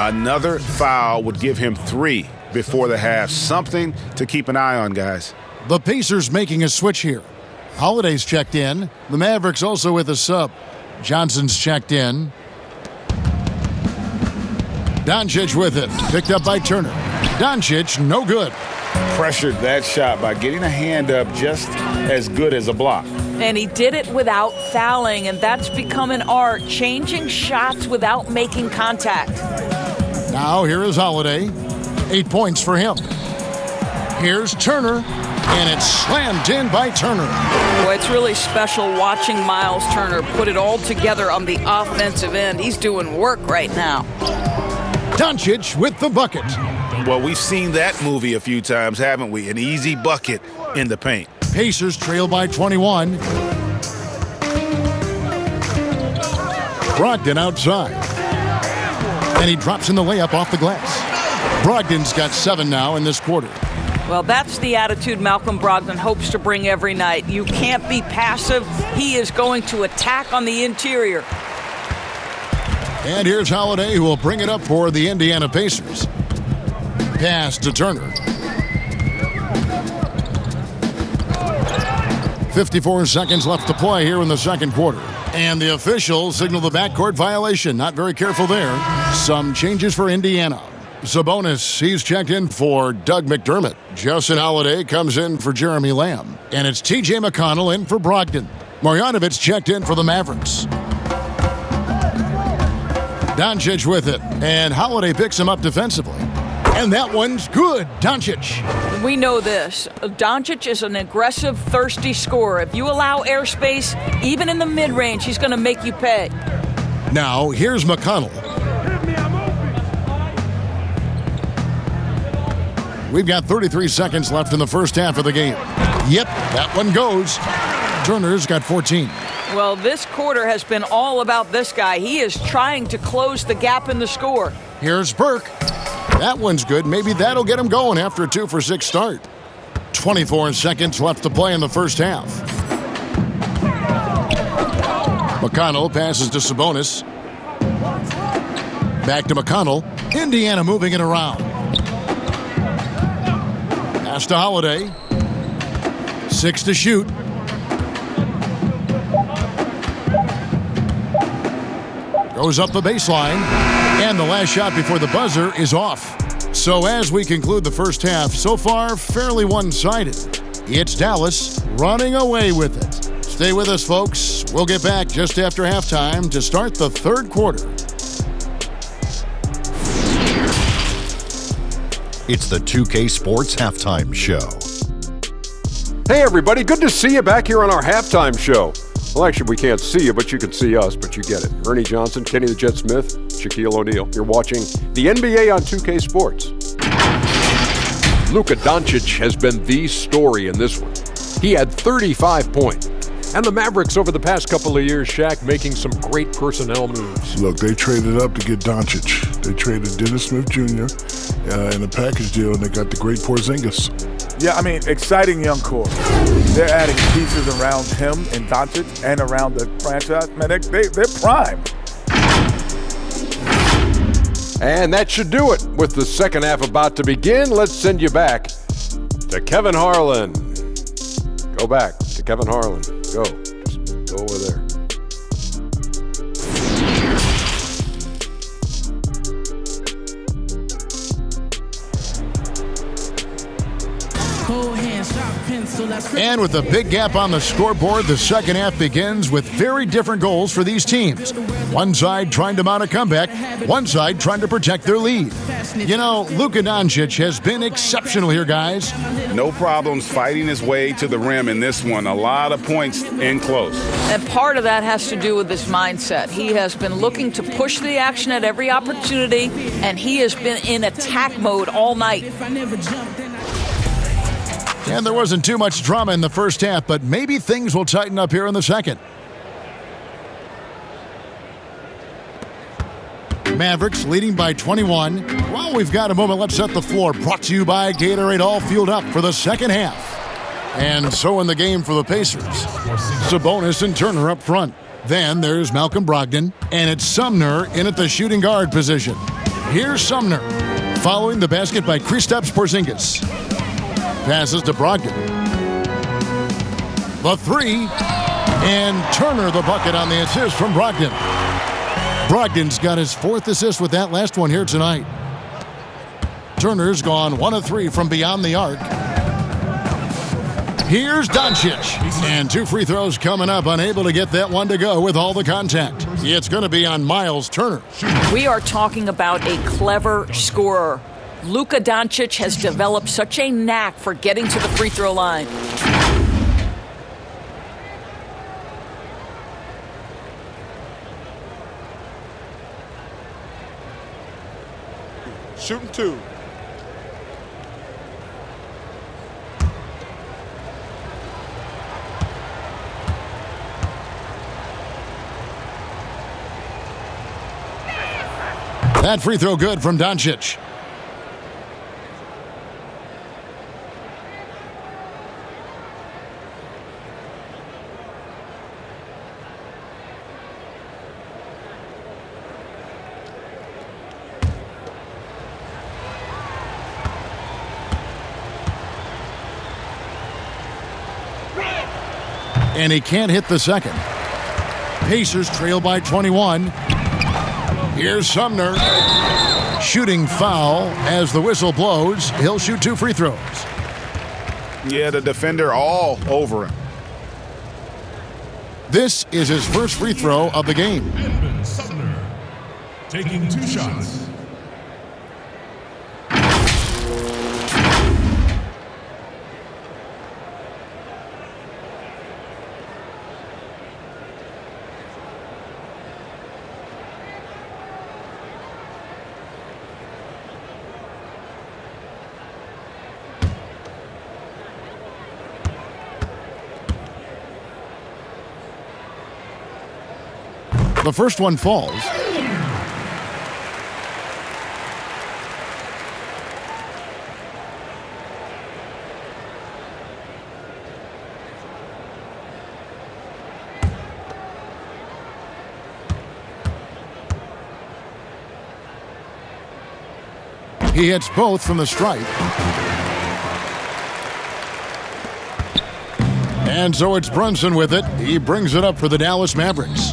Another foul would give him 3 before the half. Something to keep an eye on, guys. The Pacers making a switch here. Holiday's checked in. The Mavericks also with a sub. Johnson's checked in. Doncic with it. Picked up by Turner. Doncic, no good. Pressured that shot by getting a hand up just as good as a block. And he did it without fouling, and that's become an art, changing shots without making contact. Now here is Holiday. 8 points for him. Here's Turner, and it's slammed in by Turner. Boy, it's really special watching Miles Turner put it all together on the offensive end. He's doing work right now. Doncic with the bucket. Well, we've seen that movie a few times, haven't we? An easy bucket in the paint. Pacers trail by 21. Brogdon outside. And he drops in the layup off the glass. Brogdon's got 7 now in this quarter. Well, that's the attitude Malcolm Brogdon hopes to bring every night. You can't be passive. He is going to attack on the interior. And here's Holiday, who will bring it up for the Indiana Pacers. Pass to Turner. 54 seconds left to play here in the second quarter. And the officials signal the backcourt violation. Not very careful there. Some changes for Indiana. Sabonis, he's checked in for Doug McDermott. Justin Holiday comes in for Jeremy Lamb. And it's T.J. McConnell in for Brogdon. Marjanovic checked in for the Mavericks. Doncic with it. And Holiday picks him up defensively. And that one's good. Doncic. We know this. Doncic is an aggressive, thirsty scorer. If you allow airspace, even in the mid-range, he's going to make you pay. Now, here's McConnell. We've got 33 seconds left in the first half of the game. Yep, that one goes. Turner's got 14. Well, this quarter has been all about this guy. He is trying to close the gap in the score. Here's Burke. That one's good. Maybe that'll get him going after a 2-for-6 start. 24 seconds left to play in the first half. McConnell passes to Sabonis. Back to McConnell. Indiana moving it around. Pass to Holiday. 6 to shoot. Goes up the baseline. And the last shot before the buzzer is off. So as we conclude the first half, so far fairly one-sided. It's Dallas running away with it. Stay with us, folks. We'll get back just after halftime to start the third quarter. It's the 2K Sports Halftime Show. Hey, everybody. Good to see you back here on our halftime show. Well, actually, we can't see you, but you can see us, but you get it. Ernie Johnson, Kenny the Jet Smith, Shaquille O'Neal. You're watching the NBA on 2K Sports. Luka Doncic has been the story in this one. He had 35 points. And the Mavericks over the past couple of years, Shaq, making some great personnel moves. Look, they traded up to get Doncic. They traded Dennis Smith Jr. In a package deal, and they got the great Porzingis. Yeah, I mean, exciting young core. They're adding pieces around him and Doncic and around the franchise. Man, they're primed. And that should do it. With the second half about to begin, let's send you back to Kevin Harlan. Go back to Kevin Harlan. Go. Just go over there. And with a big gap on the scoreboard, the second half begins with very different goals for these teams. One side trying to mount a comeback, one side trying to protect their lead. You know, Luka Doncic has been exceptional here, guys. No problems fighting his way to the rim in this one. A lot of points in close. And part of that has to do with his mindset. He has been looking to push the action at every opportunity, and he has been in attack mode all night. And there wasn't too much drama in the first half, but maybe things will tighten up here in the second. Mavericks leading by 21. While we've got a moment, let's set the floor. Brought to you by Gatorade, all fueled up for the second half. And so in the game for the Pacers, Sabonis and Turner up front. Then there's Malcolm Brogdon, and it's Sumner in at the shooting guard position. Here's Sumner, following the basket by Kristaps Porzingis. Passes to Brogdon. The three, and Turner the bucket on the assist from Brogdon. Brogdon's got his fourth assist with that last one here tonight. Turner's gone 1 of 3 from beyond the arc. Here's Doncic, and 2 free throws coming up, unable to get that one to go with all the contact. It's going to be on Miles Turner. We are talking about a clever scorer. Luka Doncic has developed such a knack for getting to the free throw line. Shooting 2. That free throw good from Doncic. And he can't hit the second. Pacers trail by 21. Here's Sumner. Shooting foul as the whistle blows. He'll shoot 2 free throws. Yeah, the defender all over him. This is his first free throw of the game. Edmund Sumner taking 2 shots. The first one falls. He hits both from the stripe. And so it's Brunson with it. He brings it up for the Dallas Mavericks.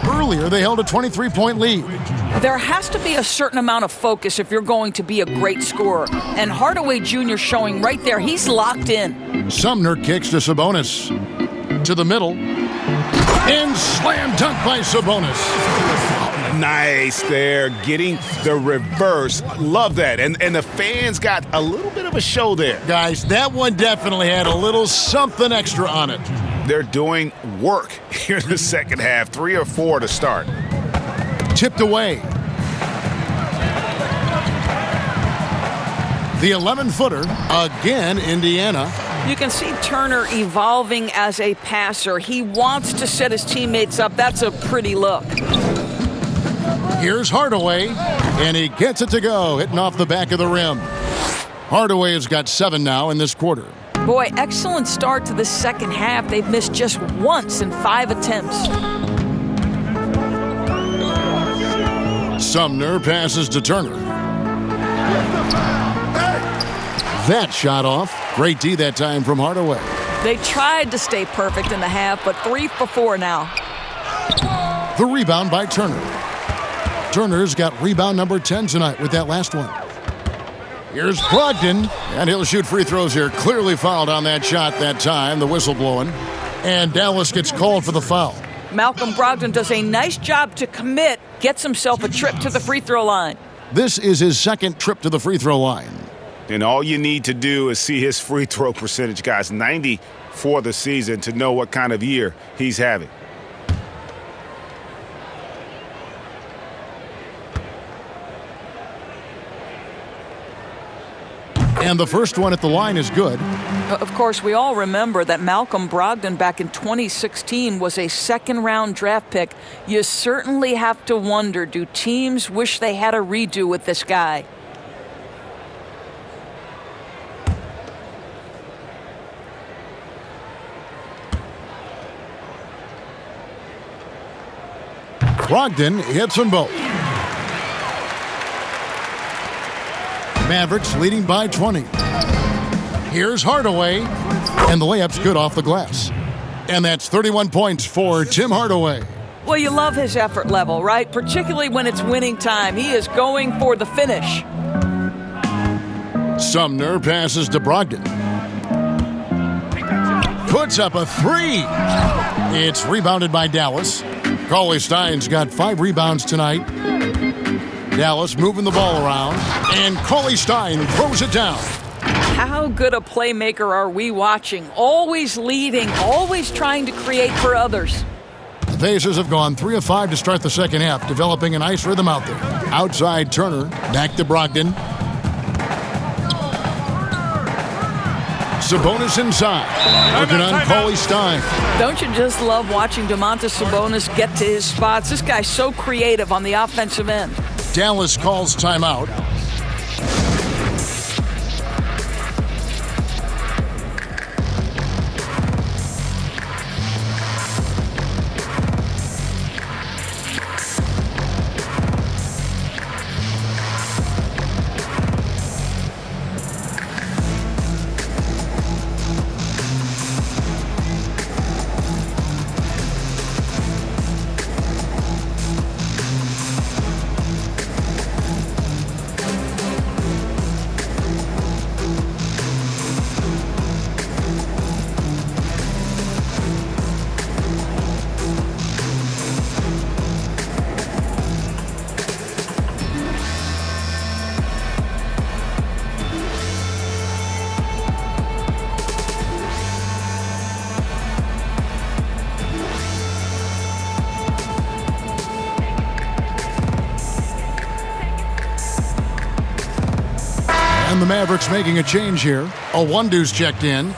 Earlier, they held a 23-point lead. There has to be a certain amount of focus if you're going to be a great scorer. And Hardaway Jr. showing right there, he's locked in. Sumner kicks to Sabonis. To the middle. And slam dunk by Sabonis. Nice there, getting the reverse. Love that. And the fans got a little bit of a show there. Guys, that one definitely had a little something extra on it. They're doing work here in the second half. 3 or 4 to start. Tipped away. The 11-footer, again, Indiana. You can see Turner evolving as a passer. He wants to set his teammates up. That's a pretty look. Here's Hardaway, and he gets it to go, hitting off the back of the rim. Hardaway has got 7 now in this quarter. Boy, excellent start to the second half. They've missed just once in 5 attempts. Sumner passes to Turner. That shot off. Great D that time from Hardaway. They tried to stay perfect in the half, but 3 for 4 now. The rebound by Turner. Turner's got rebound number 10 tonight with that last one. Here's Brogdon, and he'll shoot free throws here. Clearly fouled on that shot that time, the whistle blowing. And Dallas gets called for the foul. Malcolm Brogdon does a nice job to commit, gets himself a trip to the free throw line. This is his second trip to the free throw line. And all you need to do is see his free throw percentage, guys. 90 for the season to know what kind of year he's having. And the first one at the line is good. Of course, we all remember that Malcolm Brogdon back in 2016 was a second-round draft pick. You certainly have to wonder, do teams wish they had a redo with this guy? Brogdon hits them both. Mavericks leading by 20. Here's Hardaway, and the layup's good off the glass. And that's 31 points for Tim Hardaway. Well, you love his effort level, right? Particularly when it's winning time. He is going for the finish. Sumner passes to Brogdon. Puts up a three. It's rebounded by Dallas. Cauley-Stein's got 5 rebounds tonight. Dallas moving the ball around, and Cauley-Stein throws it down. How good a playmaker are we watching? Always leading, always trying to create for others. The Pacers have gone 3 of 5 to start the second half, developing a nice rhythm out there. Outside Turner, back to Brogdon. Sabonis inside, working on Cauley-Stein. Don't you just love watching Domantas Sabonis get to his spots? This guy's so creative on the offensive end. Dallas calls timeout. And the Mavericks making a change here. Owundu's checked in.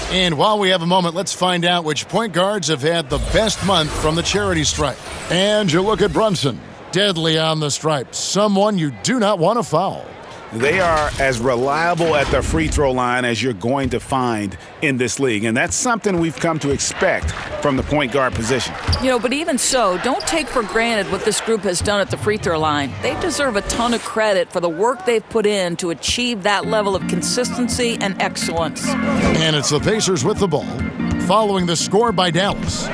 And while we have a moment, let's find out which point guards have had the best month from the charity stripe. And you look at Brunson. Deadly on the stripe. Someone you do not want to foul. They are as reliable at the free throw line as you're going to find in this league. And that's something we've come to expect from the point guard position. You know, but even so, don't take for granted what this group has done at the free throw line. They deserve a ton of credit for the work they've put in to achieve that level of consistency and excellence. And it's the Pacers with the ball, following the score by Dallas.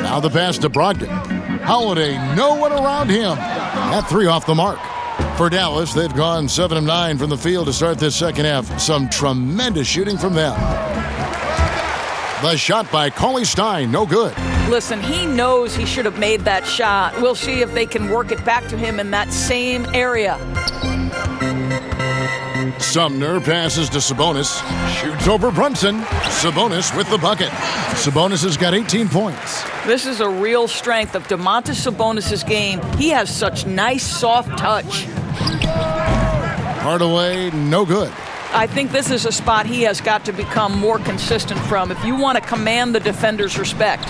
Now the pass to Brogdon. Holiday, no one around him. That 3 off the mark. For Dallas, they've gone 7 of 9 from the field to start this second half. Some tremendous shooting from them. The shot by Cauley-Stein, no good. Listen, he knows he should have made that shot. We'll see if they can work it back to him in that same area. Sumner passes to Sabonis. Shoots over Brunson. Sabonis with the bucket. Sabonis has got 18 points. This is a real strength of Domantas Sabonis' game. He has such nice, soft touch. Hardaway, no good. I think this is a spot he has got to become more consistent from if you want to command the defender's respect.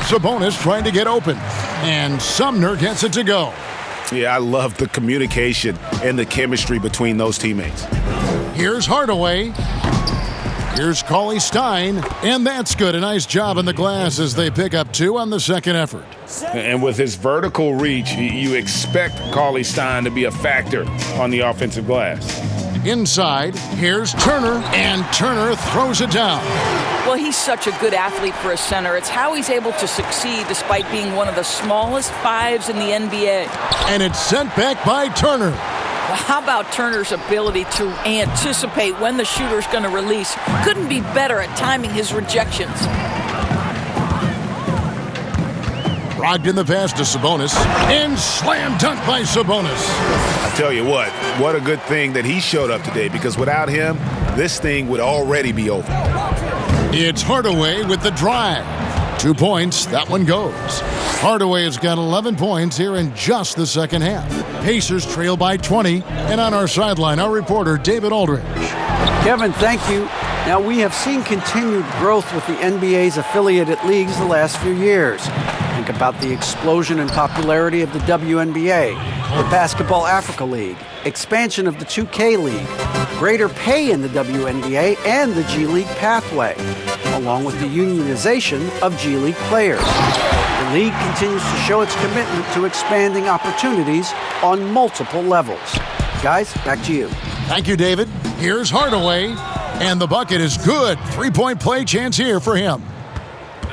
Sabonis trying to get open. And Sumner gets it to go. Yeah, I love the communication and the chemistry between those teammates. Here's Hardaway. Here's Cauley-Stein. And that's good. A nice job in the glass as they pick up 2 on the second effort. And with his vertical reach, you expect Cauley-Stein to be a factor on the offensive glass. Inside, here's Turner, and Turner throws it down. Well, he's such a good athlete for a center. It's how he's able to succeed despite being one of the smallest fives in the NBA. And it's sent back by Turner. Well, how about Turner's ability to anticipate when the shooter's going to release? Couldn't be better at timing his rejections. Brogdon the pass to Sabonis, and slam dunk by Sabonis. I tell you what a good thing that he showed up today, because without him, this thing would already be over. It's Hardaway with the drive. 2 points, that one goes. Hardaway has got 11 points here in just the second half. Pacers trail by 20, and on our sideline, our reporter, David Aldridge. Kevin, thank you. Now, we have seen continued growth with the NBA's affiliated leagues the last few years. Think about the explosion in popularity of the WNBA, the Basketball Africa League, expansion of the 2K League, greater pay in the WNBA and the G League pathway, along with the unionization of G League players. The league continues to show its commitment to expanding opportunities on multiple levels. Guys, back to you. Thank you, David. Here's Hardaway, and the bucket is good. 3-point play chance here for him.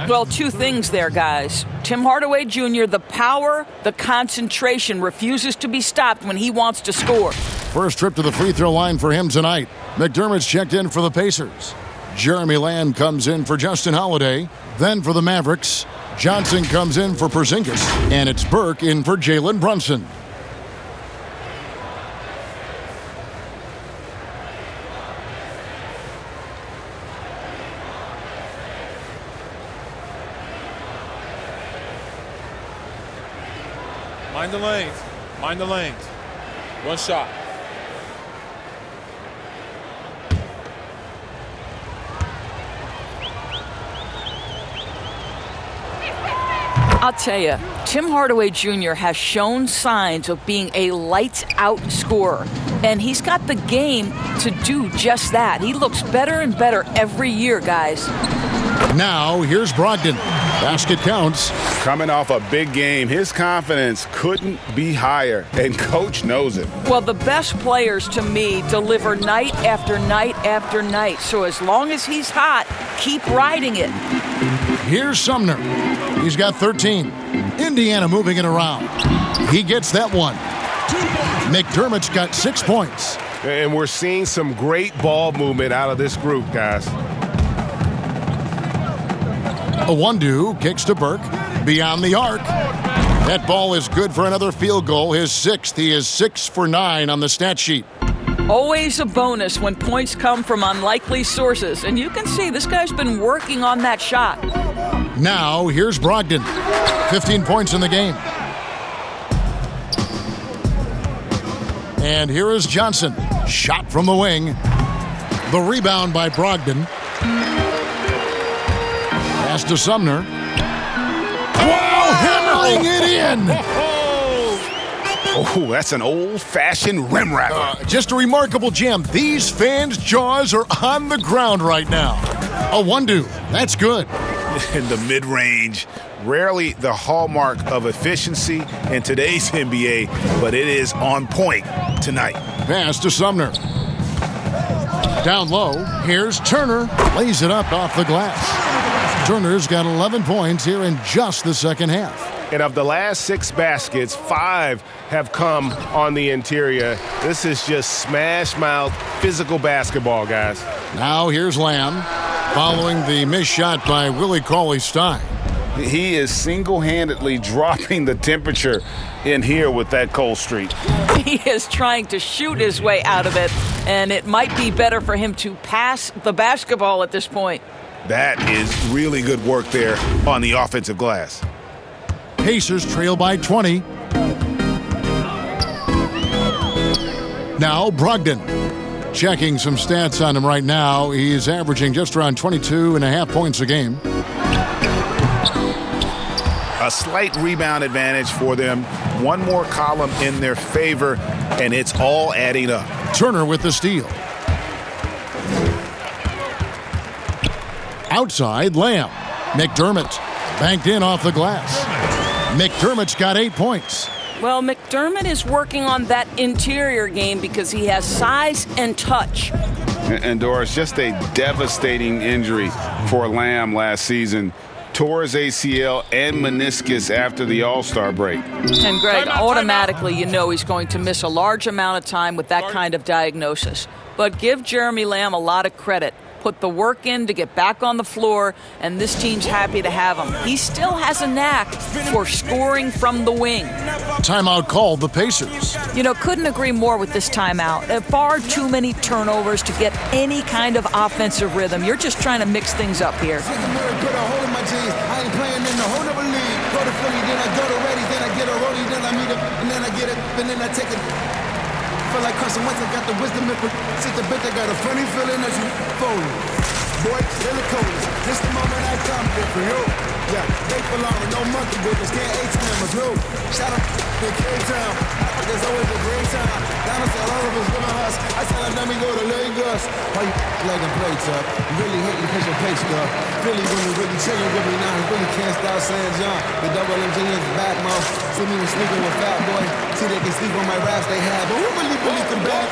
Well, 2 things there, guys. Tim Hardaway Jr., the power, the concentration, refuses to be stopped when he wants to score. First trip to the free throw line for him tonight. McDermott's checked in for the Pacers. Jeremy Lamb comes in for Justin Holiday. Then for the Mavericks, Johnson comes in for Porzingis. And it's Burke in for Jalen Brunson. Mind the lanes. Mind the lanes. One shot. I'll tell you, Tim Hardaway Jr. has shown signs of being a lights-out scorer, and he's got the game to do just that. He looks better and better every year, guys. Now, here's Brogdon. Basket counts. Coming off a big game, his confidence couldn't be higher, and Coach knows it. Well, the best players, to me, deliver night after night after night. So as long as he's hot, keep riding it. Here's Sumner. He's got 13. Indiana moving it around. He gets that one. McDermott's got 6 points. And we're seeing some great ball movement out of this group, guys. Awundu kicks to Burke. Beyond the arc. That ball is good for another field goal. His 6th. He is 6 for 9 on the stat sheet. Always a bonus when points come from unlikely sources. And you can see this guy's been working on that shot. Now, here's Brogdon. 15 points in the game. And here is Johnson. Shot from the wing. The rebound by Brogdon. Pass to Sumner. Wow, hammering it in! Oh, that's an old-fashioned rim wrapper. Just a remarkable gem. These fans' jaws are on the ground right now. Awundu, that's good. In the mid-range, rarely the hallmark of efficiency in today's NBA, but it is on point tonight. Pass to Sumner. Down low, here's Turner. Lays it up off the glass. Turner's got 11 points here in just the second half. And of the last 6 baskets, 5 have come on the interior. This is just smash-mouth physical basketball, guys. Now here's Lamb, following the missed shot by Willie Cauley-Stein. He is single-handedly dropping the temperature in here with that cold streak. He is trying to shoot his way out of it, and it might be better for him to pass the basketball at this point. That is really good work there on the offensive glass. Pacers trail by 20. Now Brogdon. Checking some stats on him right now. He's averaging just around 22.5 points a game. A slight rebound advantage for them. One more column in their favor, and it's all adding up. Turner with the steal. Outside, Lamb. McDermott banked in off the glass. McDermott's got 8 points. Well, McDermott is working on that interior game because he has size and touch. And Doris, just a devastating injury for Lamb last season. Tore his ACL and meniscus after the All-Star break. And Greg, automatically you know he's going to miss a large amount of time with that kind of diagnosis. But give Jeremy Lamb a lot of credit. Put the work in to get back on the floor, and this team's happy to have him. He still has a knack for scoring from the wing. Timeout called the Pacers. You know, couldn't agree more with this timeout. Far too many turnovers to get any kind of offensive rhythm. You're just trying to mix things up here. I ain't playing in the whole other league. Go to Philly, then I go to Reddy, then I get a roadie, then I meet him, and then I get it, and then I take it. Feel like Carson Wentz, I got the wisdom and sit the bitch, I got a funny feeling as you fold. Boy, really cold. This the moment I come for you. Yeah, they belong with no monkey business. Can't H-Man was new. Shout out to K-Town. There's always a great time. Down all of us living us. I tell them, let me go to Lagos. Why you legging plates up? You really hating because your pay stuff. Really, when you really chilling with me now, you really can't stop saying John. The double engineer's back, mo. See me sneaking with Fat Boy. See they can sleep on my raps they have. But who really can back?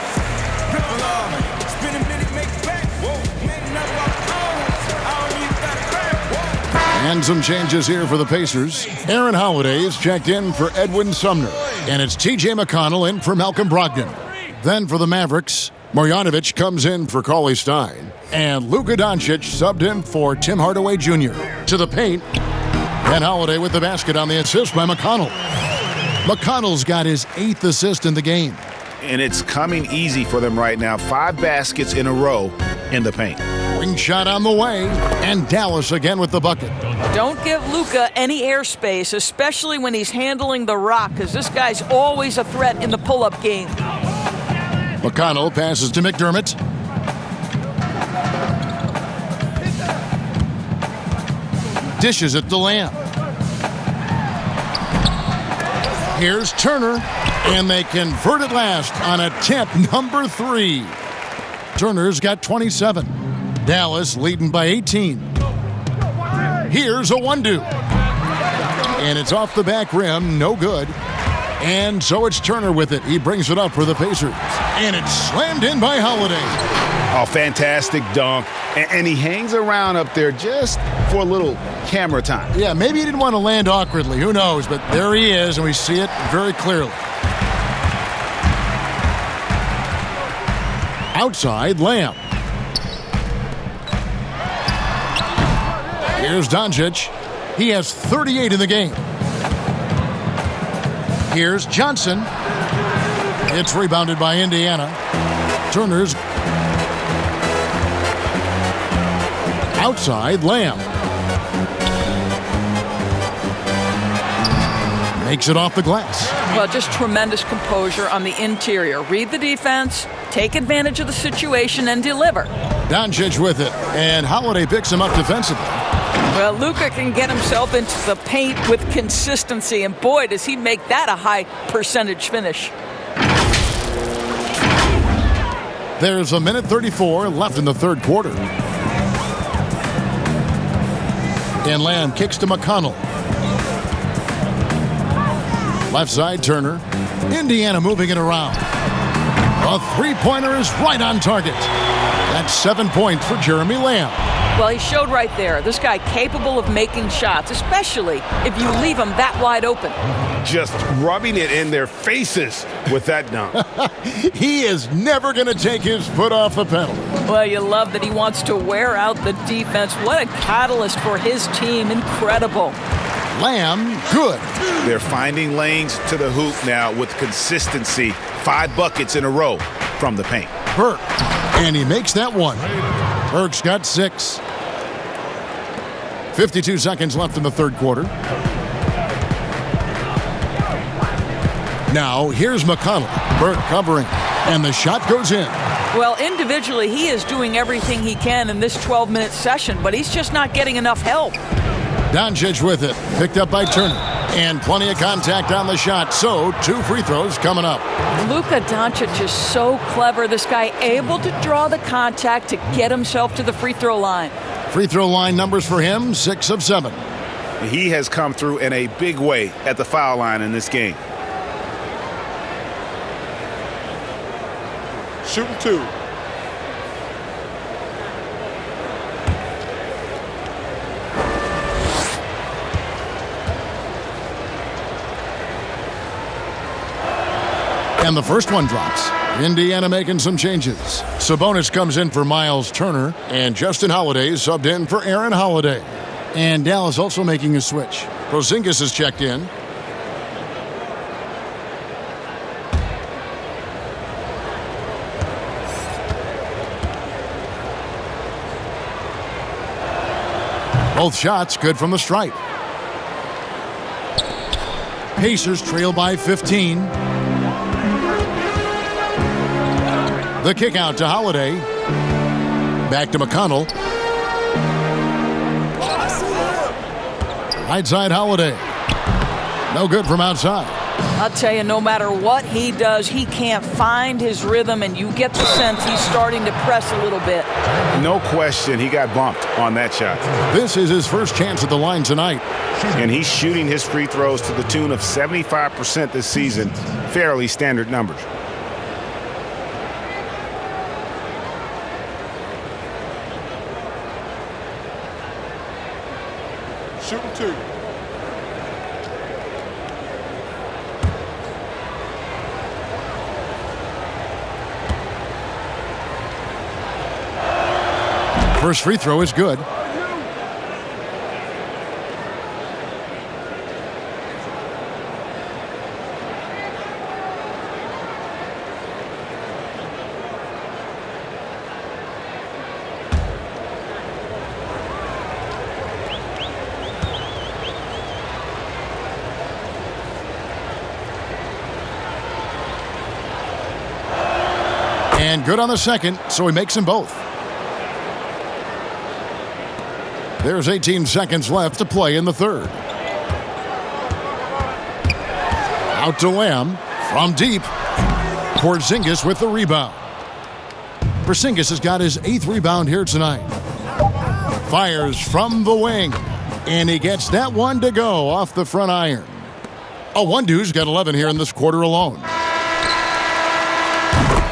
Ripple off. Spin a minute, make it back. Whoa. Man, up our own. I don't need that back. Whoa. And some changes here for the Pacers. Aaron Holiday is checked in for Edwin Sumner. And it's T.J. McConnell in for Malcolm Brogdon. Then for the Mavericks, Marjanovic comes in for Cauley Stein. And Luka Doncic subbed in for Tim Hardaway Jr. To the paint. And Holiday with the basket on the assist by McConnell. McConnell's got his 8th assist in the game. And it's coming easy for them right now. 5 baskets in a row in the paint. Wing shot on the way. And Dallas again with the bucket. Don't give Luka any airspace, especially when he's handling the rock, because this guy's always a threat in the pull-up game. McConnell passes to McDermott. Dishes it to Lamb. Here's Turner, and they convert it last on attempt number 3. Turner's got 27. Dallas leading by 18. Here's a one-do. And it's off the back rim, no good. And so it's Turner with it. He brings it up for the Pacers. And it's slammed in by Holiday. Oh, fantastic dunk. And he hangs around up there just for a little camera time. Yeah, maybe he didn't want to land awkwardly. Who knows? But there he is, and we see it very clearly. Outside, Lamb. Here's Doncic. He has 38 in the game. Here's Johnson. It's rebounded by Indiana. Turner's outside, Lamb. Makes it off the glass. Well, just tremendous composure on the interior. Read the defense, take advantage of the situation, and deliver. Doncic with it, and Holiday picks him up defensively. Well, Luka can get himself into the paint with consistency, and boy, does he make that a high percentage finish. There's a minute 34 left in the third quarter. And Lamb kicks to McConnell. Left side, Turner. Indiana moving it around. A three-pointer is right on target. That's 7 points for Jeremy Lamb. Well, he showed right there. This guy capable of making shots, especially if you leave him that wide open. Just rubbing it in their faces with that dunk. He is never going to take his foot off the pedal. Well, you love that he wants to wear out the defense. What a catalyst for his team. Incredible. Lamb, good. They're finding lanes to the hoop now with consistency. 5 buckets in a row from the paint. Burke, and he makes that one. Burke's got 6. 52 seconds left in the third quarter. Now, here's McConnell. Burke covering, and the shot goes in. Well, individually, he is doing everything he can in this 12-minute session, but he's just not getting enough help. Doncic with it, picked up by Turner, and plenty of contact on the shot, so 2 free throws coming up. Luka Doncic is so clever. This guy able to draw the contact to get himself to the free throw line. Free throw line numbers for him, 6 of 7. He has come through in a big way at the foul line in this game. Shooting 2. And the first one drops. Indiana making some changes. Sabonis comes in for Miles Turner, and Justin Holiday subbed in for Aaron Holiday. And Dallas also making a switch. Porzingis is checked in. Both shots good from the stripe. Pacers trail by 15. The kick out to Holiday. Back to McConnell. Right side Holiday. No good from outside. I'll tell you, no matter what he does, he can't find his rhythm, and you get the sense he's starting to press a little bit. No question, he got bumped on that shot. This is his first chance at the line tonight. And he's shooting his free throws to the tune of 75% this season. Fairly standard numbers. Shooting 2. First free throw is good. And good on the second, so he makes them both. There's 18 seconds left to play in the third. Out to Lamb from deep. Porzingis with the rebound. Porzingis has got his 8th rebound here tonight. Fires from the wing, and he gets that one to go off the front iron. Oh, one dude's got 11 here in this quarter alone.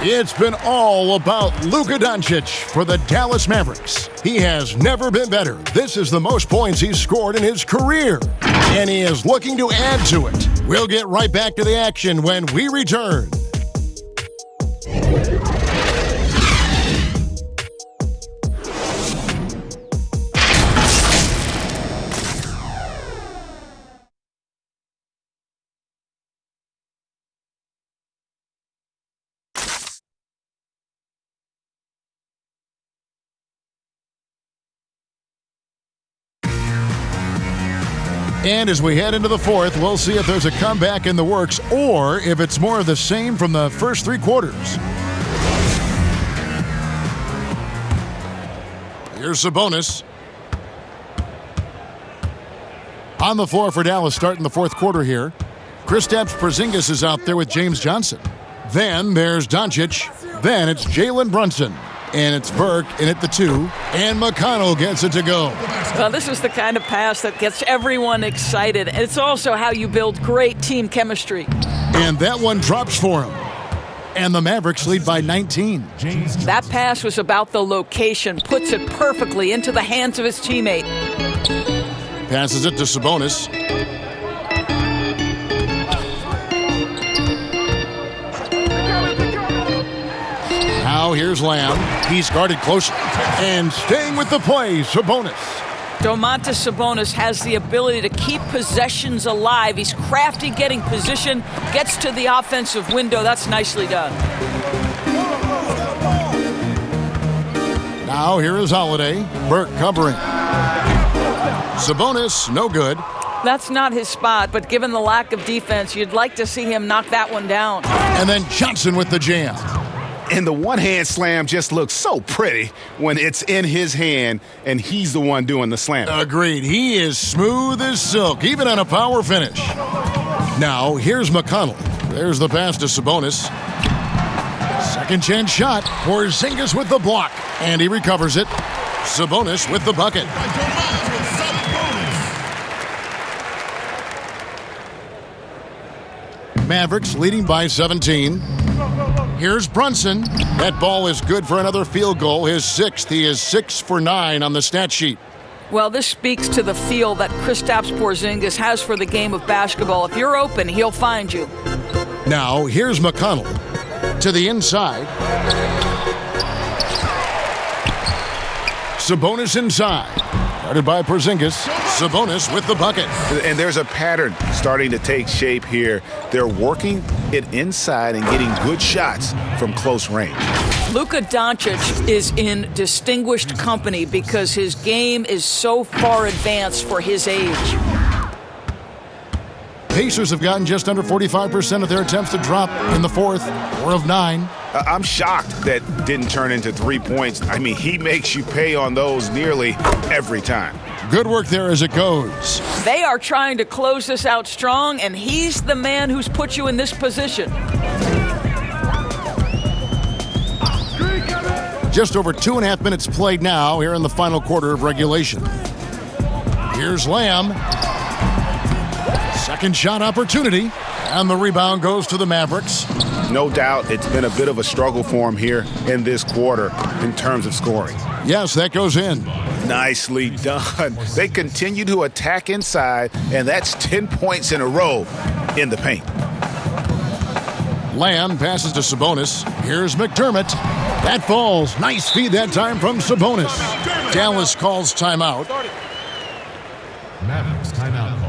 It's been all about Luka Doncic for the Dallas Mavericks. He has never been better. This is the most points he's scored in his career, and he is looking to add to it. We'll get right back to the action when we return. And as we head into the fourth, we'll see if there's a comeback in the works or if it's more of the same from the first 3 quarters. Here's Sabonis. On the floor for Dallas starting the fourth quarter here. Kristaps Porzingis is out there with James Johnson. Then there's Doncic. Then it's Jalen Brunson. And it's Burke in at the 2. And McConnell gets it to go. Well, this is the kind of pass that gets everyone excited. It's also how you build great team chemistry. And that one drops for him. And the Mavericks lead by 19. That pass was about the location. Puts it perfectly into the hands of his teammate. Passes it to Sabonis. Now here's Lamb. He's guarded close and staying with the play, Sabonis. Domantas Sabonis has the ability to keep possessions alive. He's crafty getting position, gets to the offensive window. That's nicely done. Now here is Holiday. Burke covering. Sabonis, no good. That's not his spot, but given the lack of defense, you'd like to see him knock that one down. And then Johnson with the jam. And the one-hand slam just looks so pretty when it's in his hand and he's the one doing the slam. Agreed. He is smooth as silk, even on a power finish. Now, here's McConnell. There's the pass to Sabonis. Second chance shot. Porzingis with the block. And he recovers it. Sabonis with the bucket. Mavericks leading by 17. Here's Brunson. That ball is good for another field goal, his 6th. He is 6 for 9 on the stat sheet. Well, this speaks to the feel that Kristaps Porzingis has for the game of basketball. If you're open, he'll find you. Now, here's McConnell to the inside. Sabonis inside. Guarded by Porzingis. Sabonis with the bucket. And there's a pattern starting to take shape here. They're working it inside and getting good shots from close range. Luka Doncic is in distinguished company because his game is so far advanced for his age. Pacers have gotten just under 45% of their attempts to drop in the fourth, 4 of 9. I'm shocked that didn't turn into 3 points. I mean, he makes you pay on those nearly every time. Good work there as it goes. They are trying to close this out strong, and he's the man who's put you in this position. Just over 2.5 minutes played now here in the final quarter of regulation. Here's Lamb. Second shot opportunity, and the rebound goes to the Mavericks. No doubt it's been a bit of a struggle for him here in this quarter in terms of scoring. Yes, that goes in. Nicely done. They continue to attack inside, and that's 10 points in a row in the paint. Lamb passes to Sabonis. Here's McDermott. That falls. Nice feed that time from Sabonis. Dallas calls timeout. Mavericks timeout call.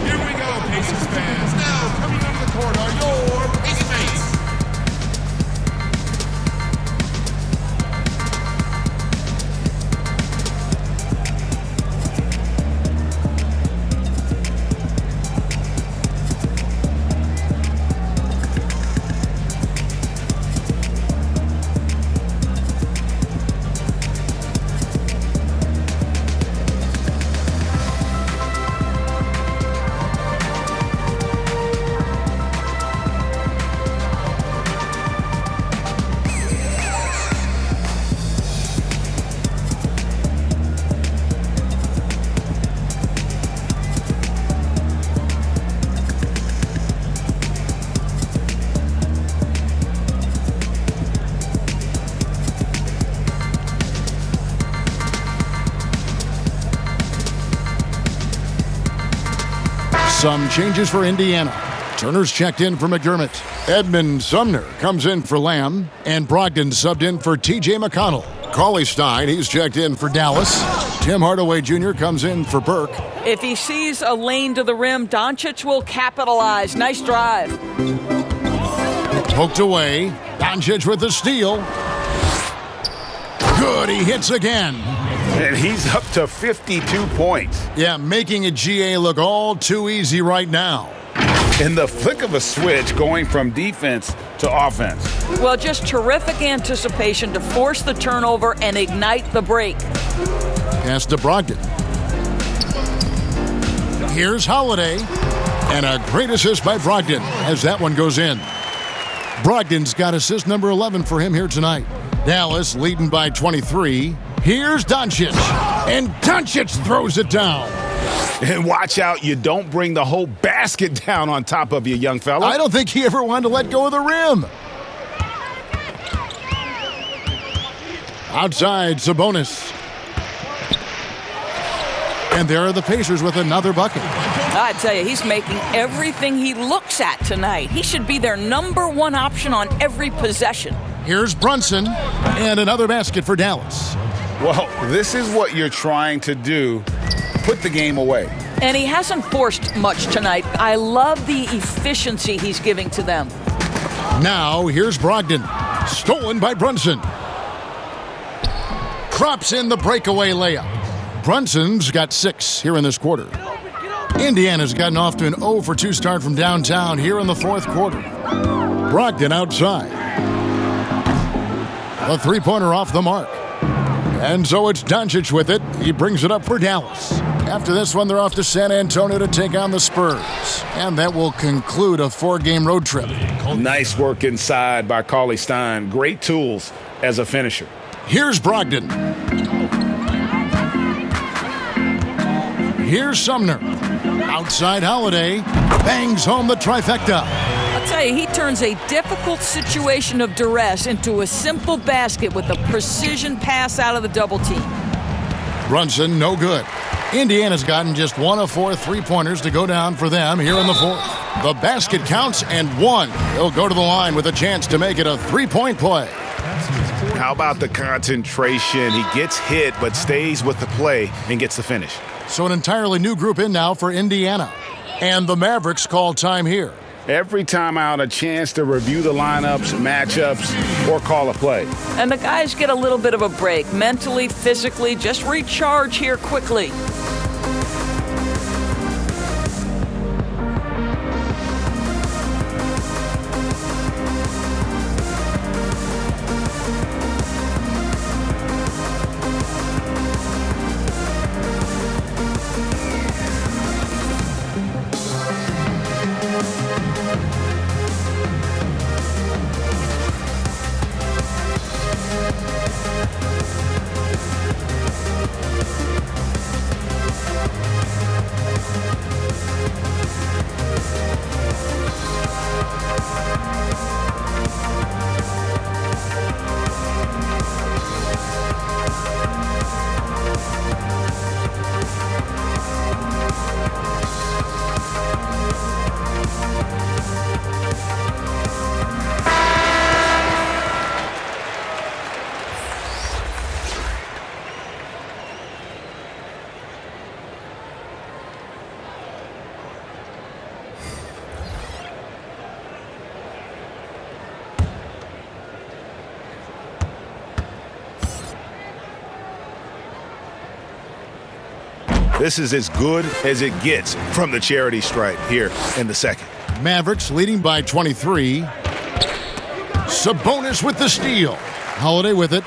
Here we go, Pacers fans. Now coming onto the court are your Pacers mates. Some changes for Indiana. Turner's checked in for McDermott. Edmund Sumner comes in for Lamb. And Brogdon subbed in for T.J. McConnell. Cauley Stein, he's checked in for Dallas. Tim Hardaway Jr. comes in for Burke. If he sees a lane to the rim, Doncic will capitalize. Nice drive. Poked away. Doncic with the steal. Good, he hits again. And he's up to 52 points. Yeah, making a GA look all too easy right now. In the flick of a switch, going from defense to offense. Well, just terrific anticipation to force the turnover and ignite the break. Pass to Brogdon. Here's Holiday. And a great assist by Brogdon as that one goes in. Brogdon's got assist number 11 for him here tonight. Dallas leading by 23. Here's Doncic. And Doncic throws it down. And watch out, you don't bring the whole basket down on top of you, young fella. I don't think he ever wanted to let go of the rim. Outside, Sabonis. And there are the Pacers with another bucket. I tell you, he's making everything he looks at tonight. He should be their number one option on every possession. Here's Brunson. And another basket for Dallas. Well, this is what you're trying to do. Put the game away. And he hasn't forced much tonight. I love the efficiency he's giving to them. Now, here's Brogdon. Stolen by Brunson. Drops in the breakaway layup. Brunson's got 6 here in this quarter. Indiana's gotten off to an 0 for 2 start from downtown here in the fourth quarter. Brogdon outside. A three-pointer off the mark. And so it's Doncic with it. He brings it up for Dallas. After this one, they're off to San Antonio to take on the Spurs. And that will conclude a 4-game road trip. Nice work inside by Cauley Stein. Great tools as a finisher. Here's Brogdon. Here's Sumner. Outside Holiday bangs home the trifecta. I'll tell you, he turns a difficult situation of duress into a simple basket with a precision pass out of the double team. Brunson, no good. Indiana's gotten just 1 of 4 3-pointers to go down for them here in the fourth. The basket counts and 1. He'll go to the line with a chance to make it a 3-point play. How about the concentration? He gets hit but stays with the play and gets the finish. So an entirely new group in now for Indiana. And the Mavericks call time here. Every time out, a chance to review the lineups, matchups, or call a play. And the guys get a little bit of a break, mentally, physically, just recharge here quickly. This is as good as it gets from the charity stripe here in the second. Mavericks leading by 23. Sabonis with the steal. Holiday with it.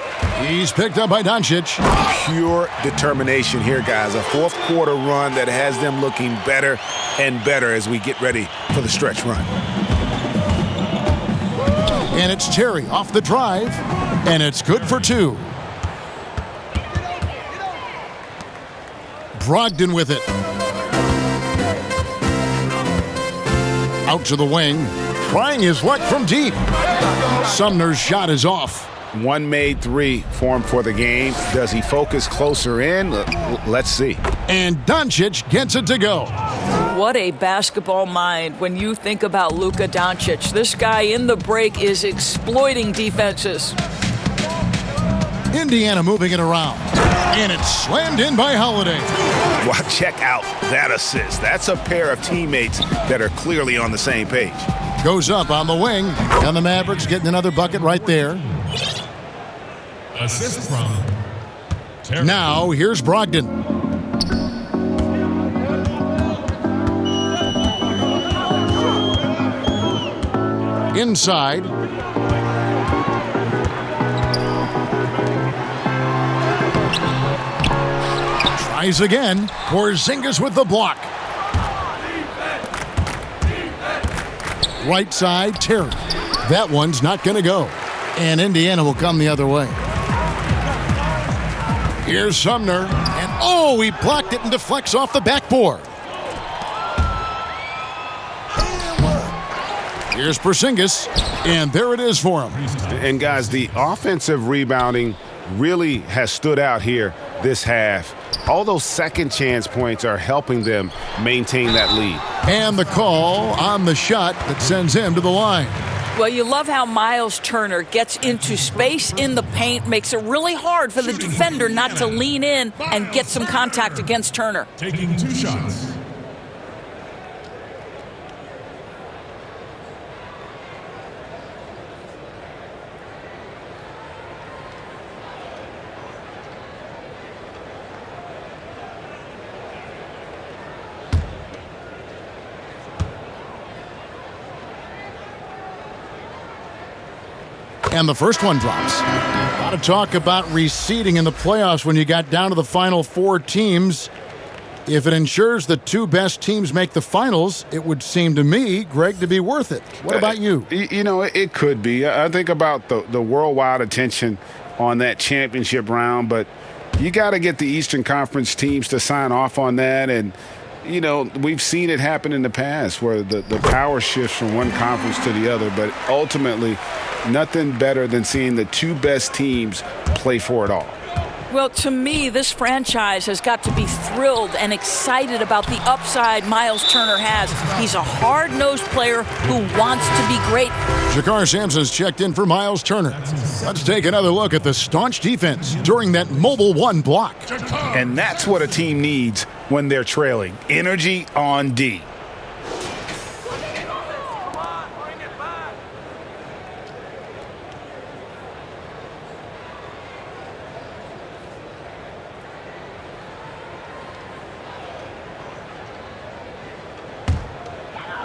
He's picked up by Doncic. Pure determination here, guys. A fourth quarter run that has them looking better and better as we get ready for the stretch run. And it's Terry off the drive. And it's good for 2. Brogdon with it. Out to the wing. Trying his luck from deep. Sumner's shot is off. One made 3 for him for the game. Does he focus closer in? Let's see. And Doncic gets it to go. What a basketball mind when you think about Luka Doncic. This guy in the break is exploiting defenses. Indiana moving it around. And it's slammed in by Holiday. Wow, check out that assist. That's a pair of teammates that are clearly on the same page. Goes up on the wing, and the Mavericks getting another bucket right there. Assist from Terry. Now, here's Brogdon. Inside. Tries again. Porzingis with the block. Right side, Terry. That one's not going to go. And Indiana will come the other way. Here's Sumner. And oh, he blocked it and deflects off the backboard. Here's Porzingis. And there it is for him. And guys, the offensive rebounding really has stood out here this half. All those second chance points are helping them maintain that lead. And the call on the shot that sends him to the line. Well, you love how Miles Turner gets into space in the paint, makes it really hard for the defender not to lean in and get some contact against Turner. Taking 2 shots. And the first one drops. A lot of talk about reseeding in the playoffs when you got down to the final 4 teams. If it ensures the 2 best teams make the finals, it would seem to me, Greg, to be worth it. What about you? You know, it could be. I think about the worldwide attention on that championship round, but you got to get the Eastern Conference teams to sign off on that. And You know, we've seen it happen in the past where the power shifts from one conference to the other, but ultimately nothing better than seeing the two best teams play for it all. Well, to me, this franchise has got to be thrilled and excited about the upside Miles Turner has. He's a hard-nosed player who wants to be great. Jakar Sampson's checked in for Miles Turner. Let's take another look at the staunch defense during that mobile one block. And that's what a team needs when they're trailing. Energy on D.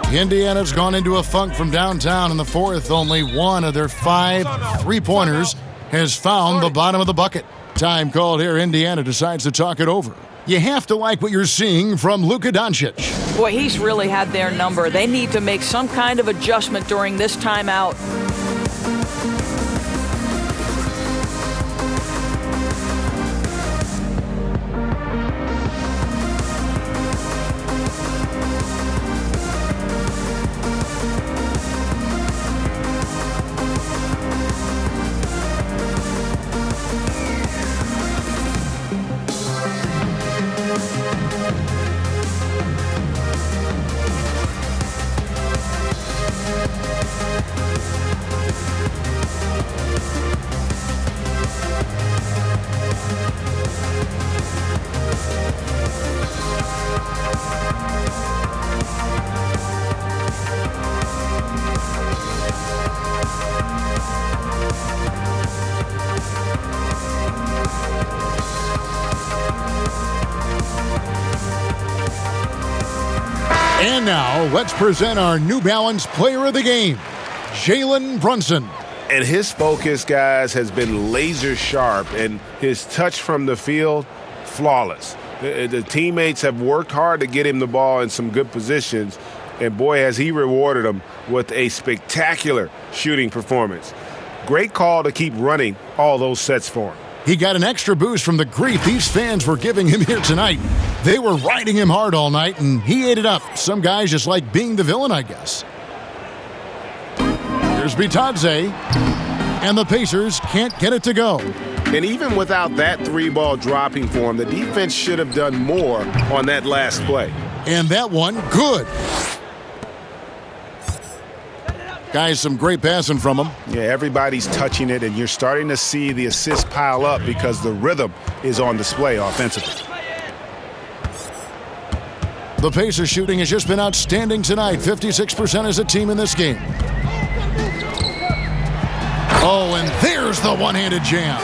Indiana's gone into a funk from downtown in the fourth. Only one of their 5 three-pointers has found the bottom of the bucket. Time called here. Indiana decides to talk it over. You have to like what you're seeing from Luka Doncic. Boy, he's really had their number. They need to make some kind of adjustment during this timeout. And now, let's present our New Balance Player of the Game, Jalen Brunson. And his focus, guys, has been laser sharp, and his touch from the field, flawless. The teammates have worked hard to get him the ball in some good positions, and boy, has he rewarded them with a spectacular shooting performance. Great call to keep running all those sets for him. He got an extra boost from the grief these fans were giving him here tonight. They were riding him hard all night, and he ate it up. Some guys just like being the villain, I guess. Here's Bitadze, and the Pacers can't get it to go. And even without that three-ball dropping for him, the defense should have done more on that last play. And that one, good. Guys, some great passing from him. Yeah, everybody's touching it, and you're starting to see the assists pile up because the rhythm is on display offensively. The Pacers shooting has just been outstanding tonight. 56% as a team in this game. Oh, and there's the one-handed jam.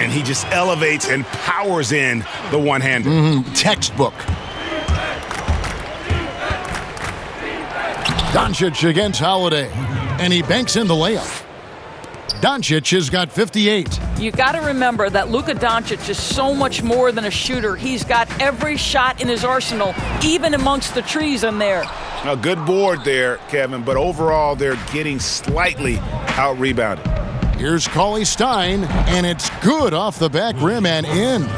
And he just elevates and powers in the one-hander. Textbook. Doncic against Holiday, and he banks in the layup. Doncic has got 58. You got to remember that Luka Doncic is so much more than a shooter. He's got every shot in his arsenal, even amongst the trees in there. A good board there, Kevin, but overall they're getting slightly out-rebounded. Here's Cauley-Stein, and it's good off the back rim and in.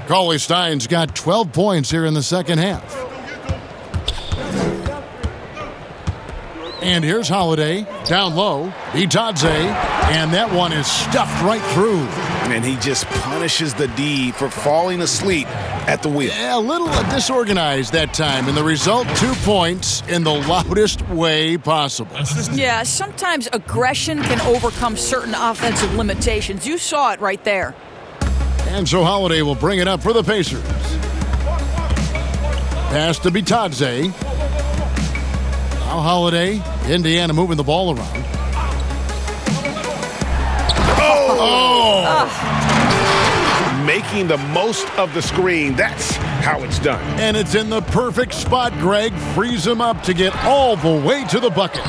Cauley-Stein's got 12 points here in the second half. And here's Holiday, down low, Bitadze, and that one is stuffed right through. And he just punishes the D for falling asleep at the wheel. Yeah, a little disorganized that time, and the result, 2 points in the loudest way possible. Yeah, sometimes aggression can overcome certain offensive limitations. You saw it right there. And so Holiday will bring it up for the Pacers. Pass to Bitadze. Now Holiday, Indiana moving the ball around. Making the most of the screen. That's how it's done. And it's in the perfect spot, Greg. Frees him up to get all the way to the bucket.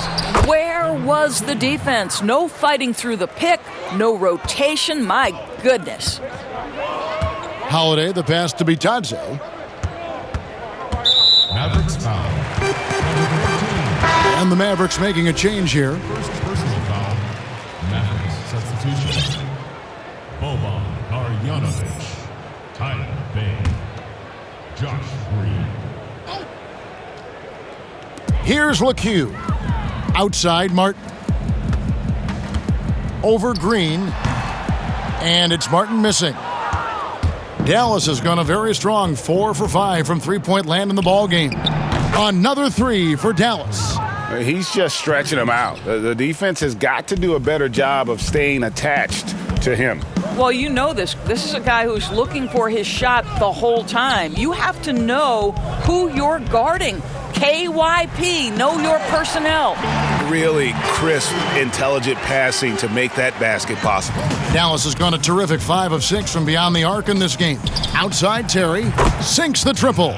Where was the defense? No fighting through the pick, no rotation. My goodness. Holiday, the pass to Bitadze. Mavericks foul. And the Mavericks making a change here. First personal foul. Mavericks substitution. Boban Marjanovic. Tyler Bay. Josh Green. Here's LeCue. Outside, Martin. Over Green. And it's Martin missing. Dallas has gone a very strong 4 for 5 from three-point land in the ball game. Another 3 for Dallas. He's just stretching him out. The defense has got to do a better job of staying attached to him. Well, you know this. This is a guy who's looking for his shot the whole time. You have to know who you're guarding. KYP, know your personnel. Really crisp, intelligent passing to make that basket possible. Dallas has gone a terrific 5 of 6 from beyond the arc in this game. Outside, Terry sinks the triple.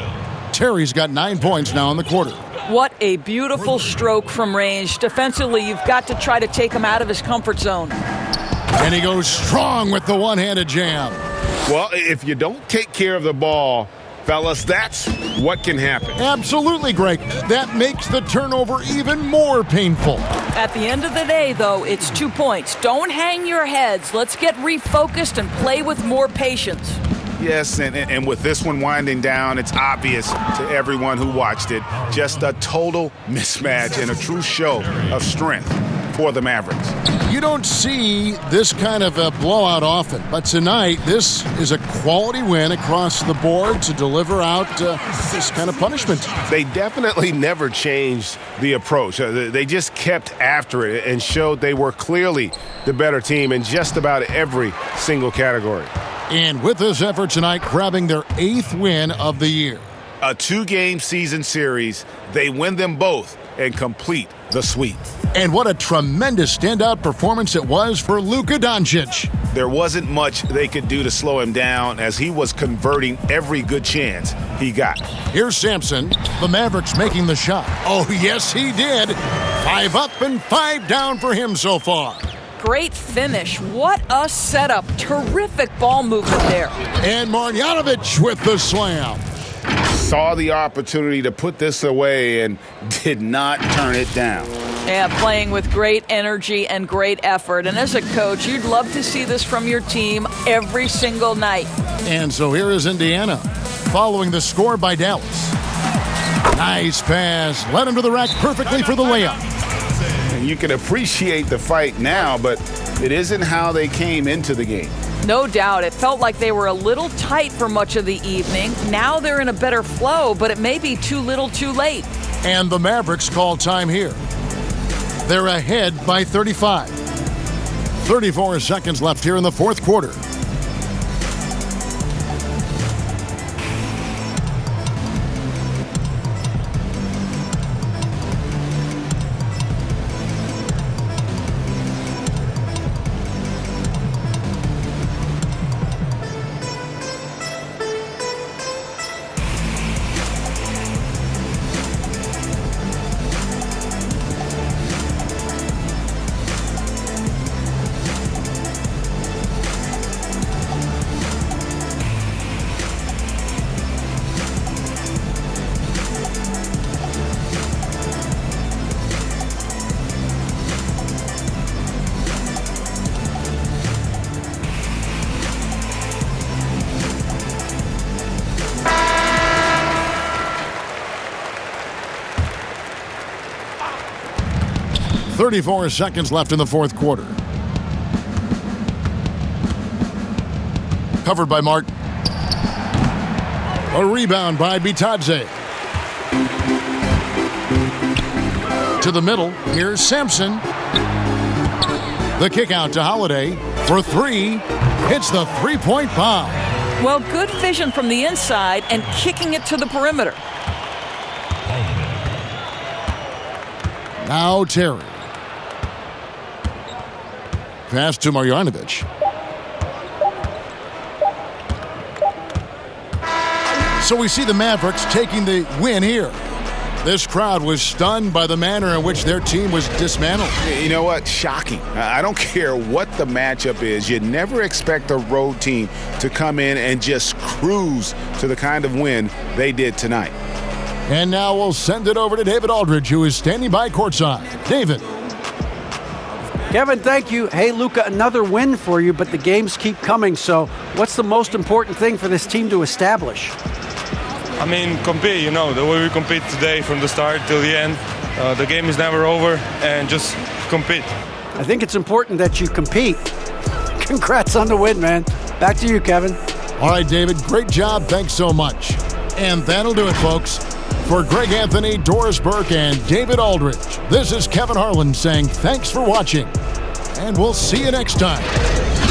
Terry's got 9 points now in the quarter. What a beautiful stroke from range. Defensively, you've got to try to take him out of his comfort zone. And he goes strong with the one-handed jam. Well, if you don't take care of the ball, fellas, that's what can happen. Absolutely, Greg. That makes the turnover even more painful. At the end of the day, though, it's 2 points. Don't hang your heads. Let's get refocused and play with more patience. Yes, and with this one winding down, it's obvious to everyone who watched it. Just a total mismatch and a true show of strength for the Mavericks. You don't see this kind of a blowout often, but tonight this is a quality win across the board to deliver out this kind of punishment. They definitely never changed the approach. They just kept after it and showed they were clearly the better team in just about every single category. And with this effort tonight, grabbing their 8th win of the year. A 2-game season series, they win them both and complete the sweep. And what a tremendous standout performance it was for Luka Doncic. There wasn't much they could do to slow him down as he was converting every good chance he got. Here's Sampson, the Mavericks making the shot. Oh, yes, he did. 5 up and 5 down for him so far. Great finish. What a setup. Terrific ball movement there. And Marjanovic with the slam. Saw the opportunity to put this away and did not turn it down. Yeah, playing with great energy and great effort. And as a coach, you'd love to see this from your team every single night. And so here is Indiana, following the score by Dallas. Nice pass, led him to the rack perfectly for the layup. You can appreciate the fight now, but it isn't how they came into the game. No doubt. It felt like they were a little tight for much of the evening. Now they're in a better flow, but it may be too little too late. And the Mavericks call time here. They're ahead by 35. 34 seconds left here in the fourth quarter. .34 seconds left in the fourth quarter. Covered by Martin. A rebound by Bitadze. To the middle, here's Sampson. The kick out to Holiday for 3. Hits the three-point bomb. Well, good vision from the inside and kicking it to the perimeter. Now Terry. Pass to Marjanovic. So we see the Mavericks taking the win here. This crowd was stunned by the manner in which their team was dismantled. You know what? Shocking. I don't care what the matchup is. You never expect a road team to come in and just cruise to the kind of win they did tonight. And now we'll send it over to David Aldridge, who is standing by courtside. David. Kevin, thank you. Hey, Luka, another win for you, but the games keep coming. So what's the most important thing for this team to establish? I mean, compete, the way we compete today from the start till the end. the game is never over, and just compete. I think it's important that you compete. Congrats on the win, man. Back to you, Kevin. All right, David, great job. Thanks so much. And that'll do it, folks. For Greg Anthony, Doris Burke, and David Aldridge, this is Kevin Harlan saying thanks for watching, and we'll see you next time.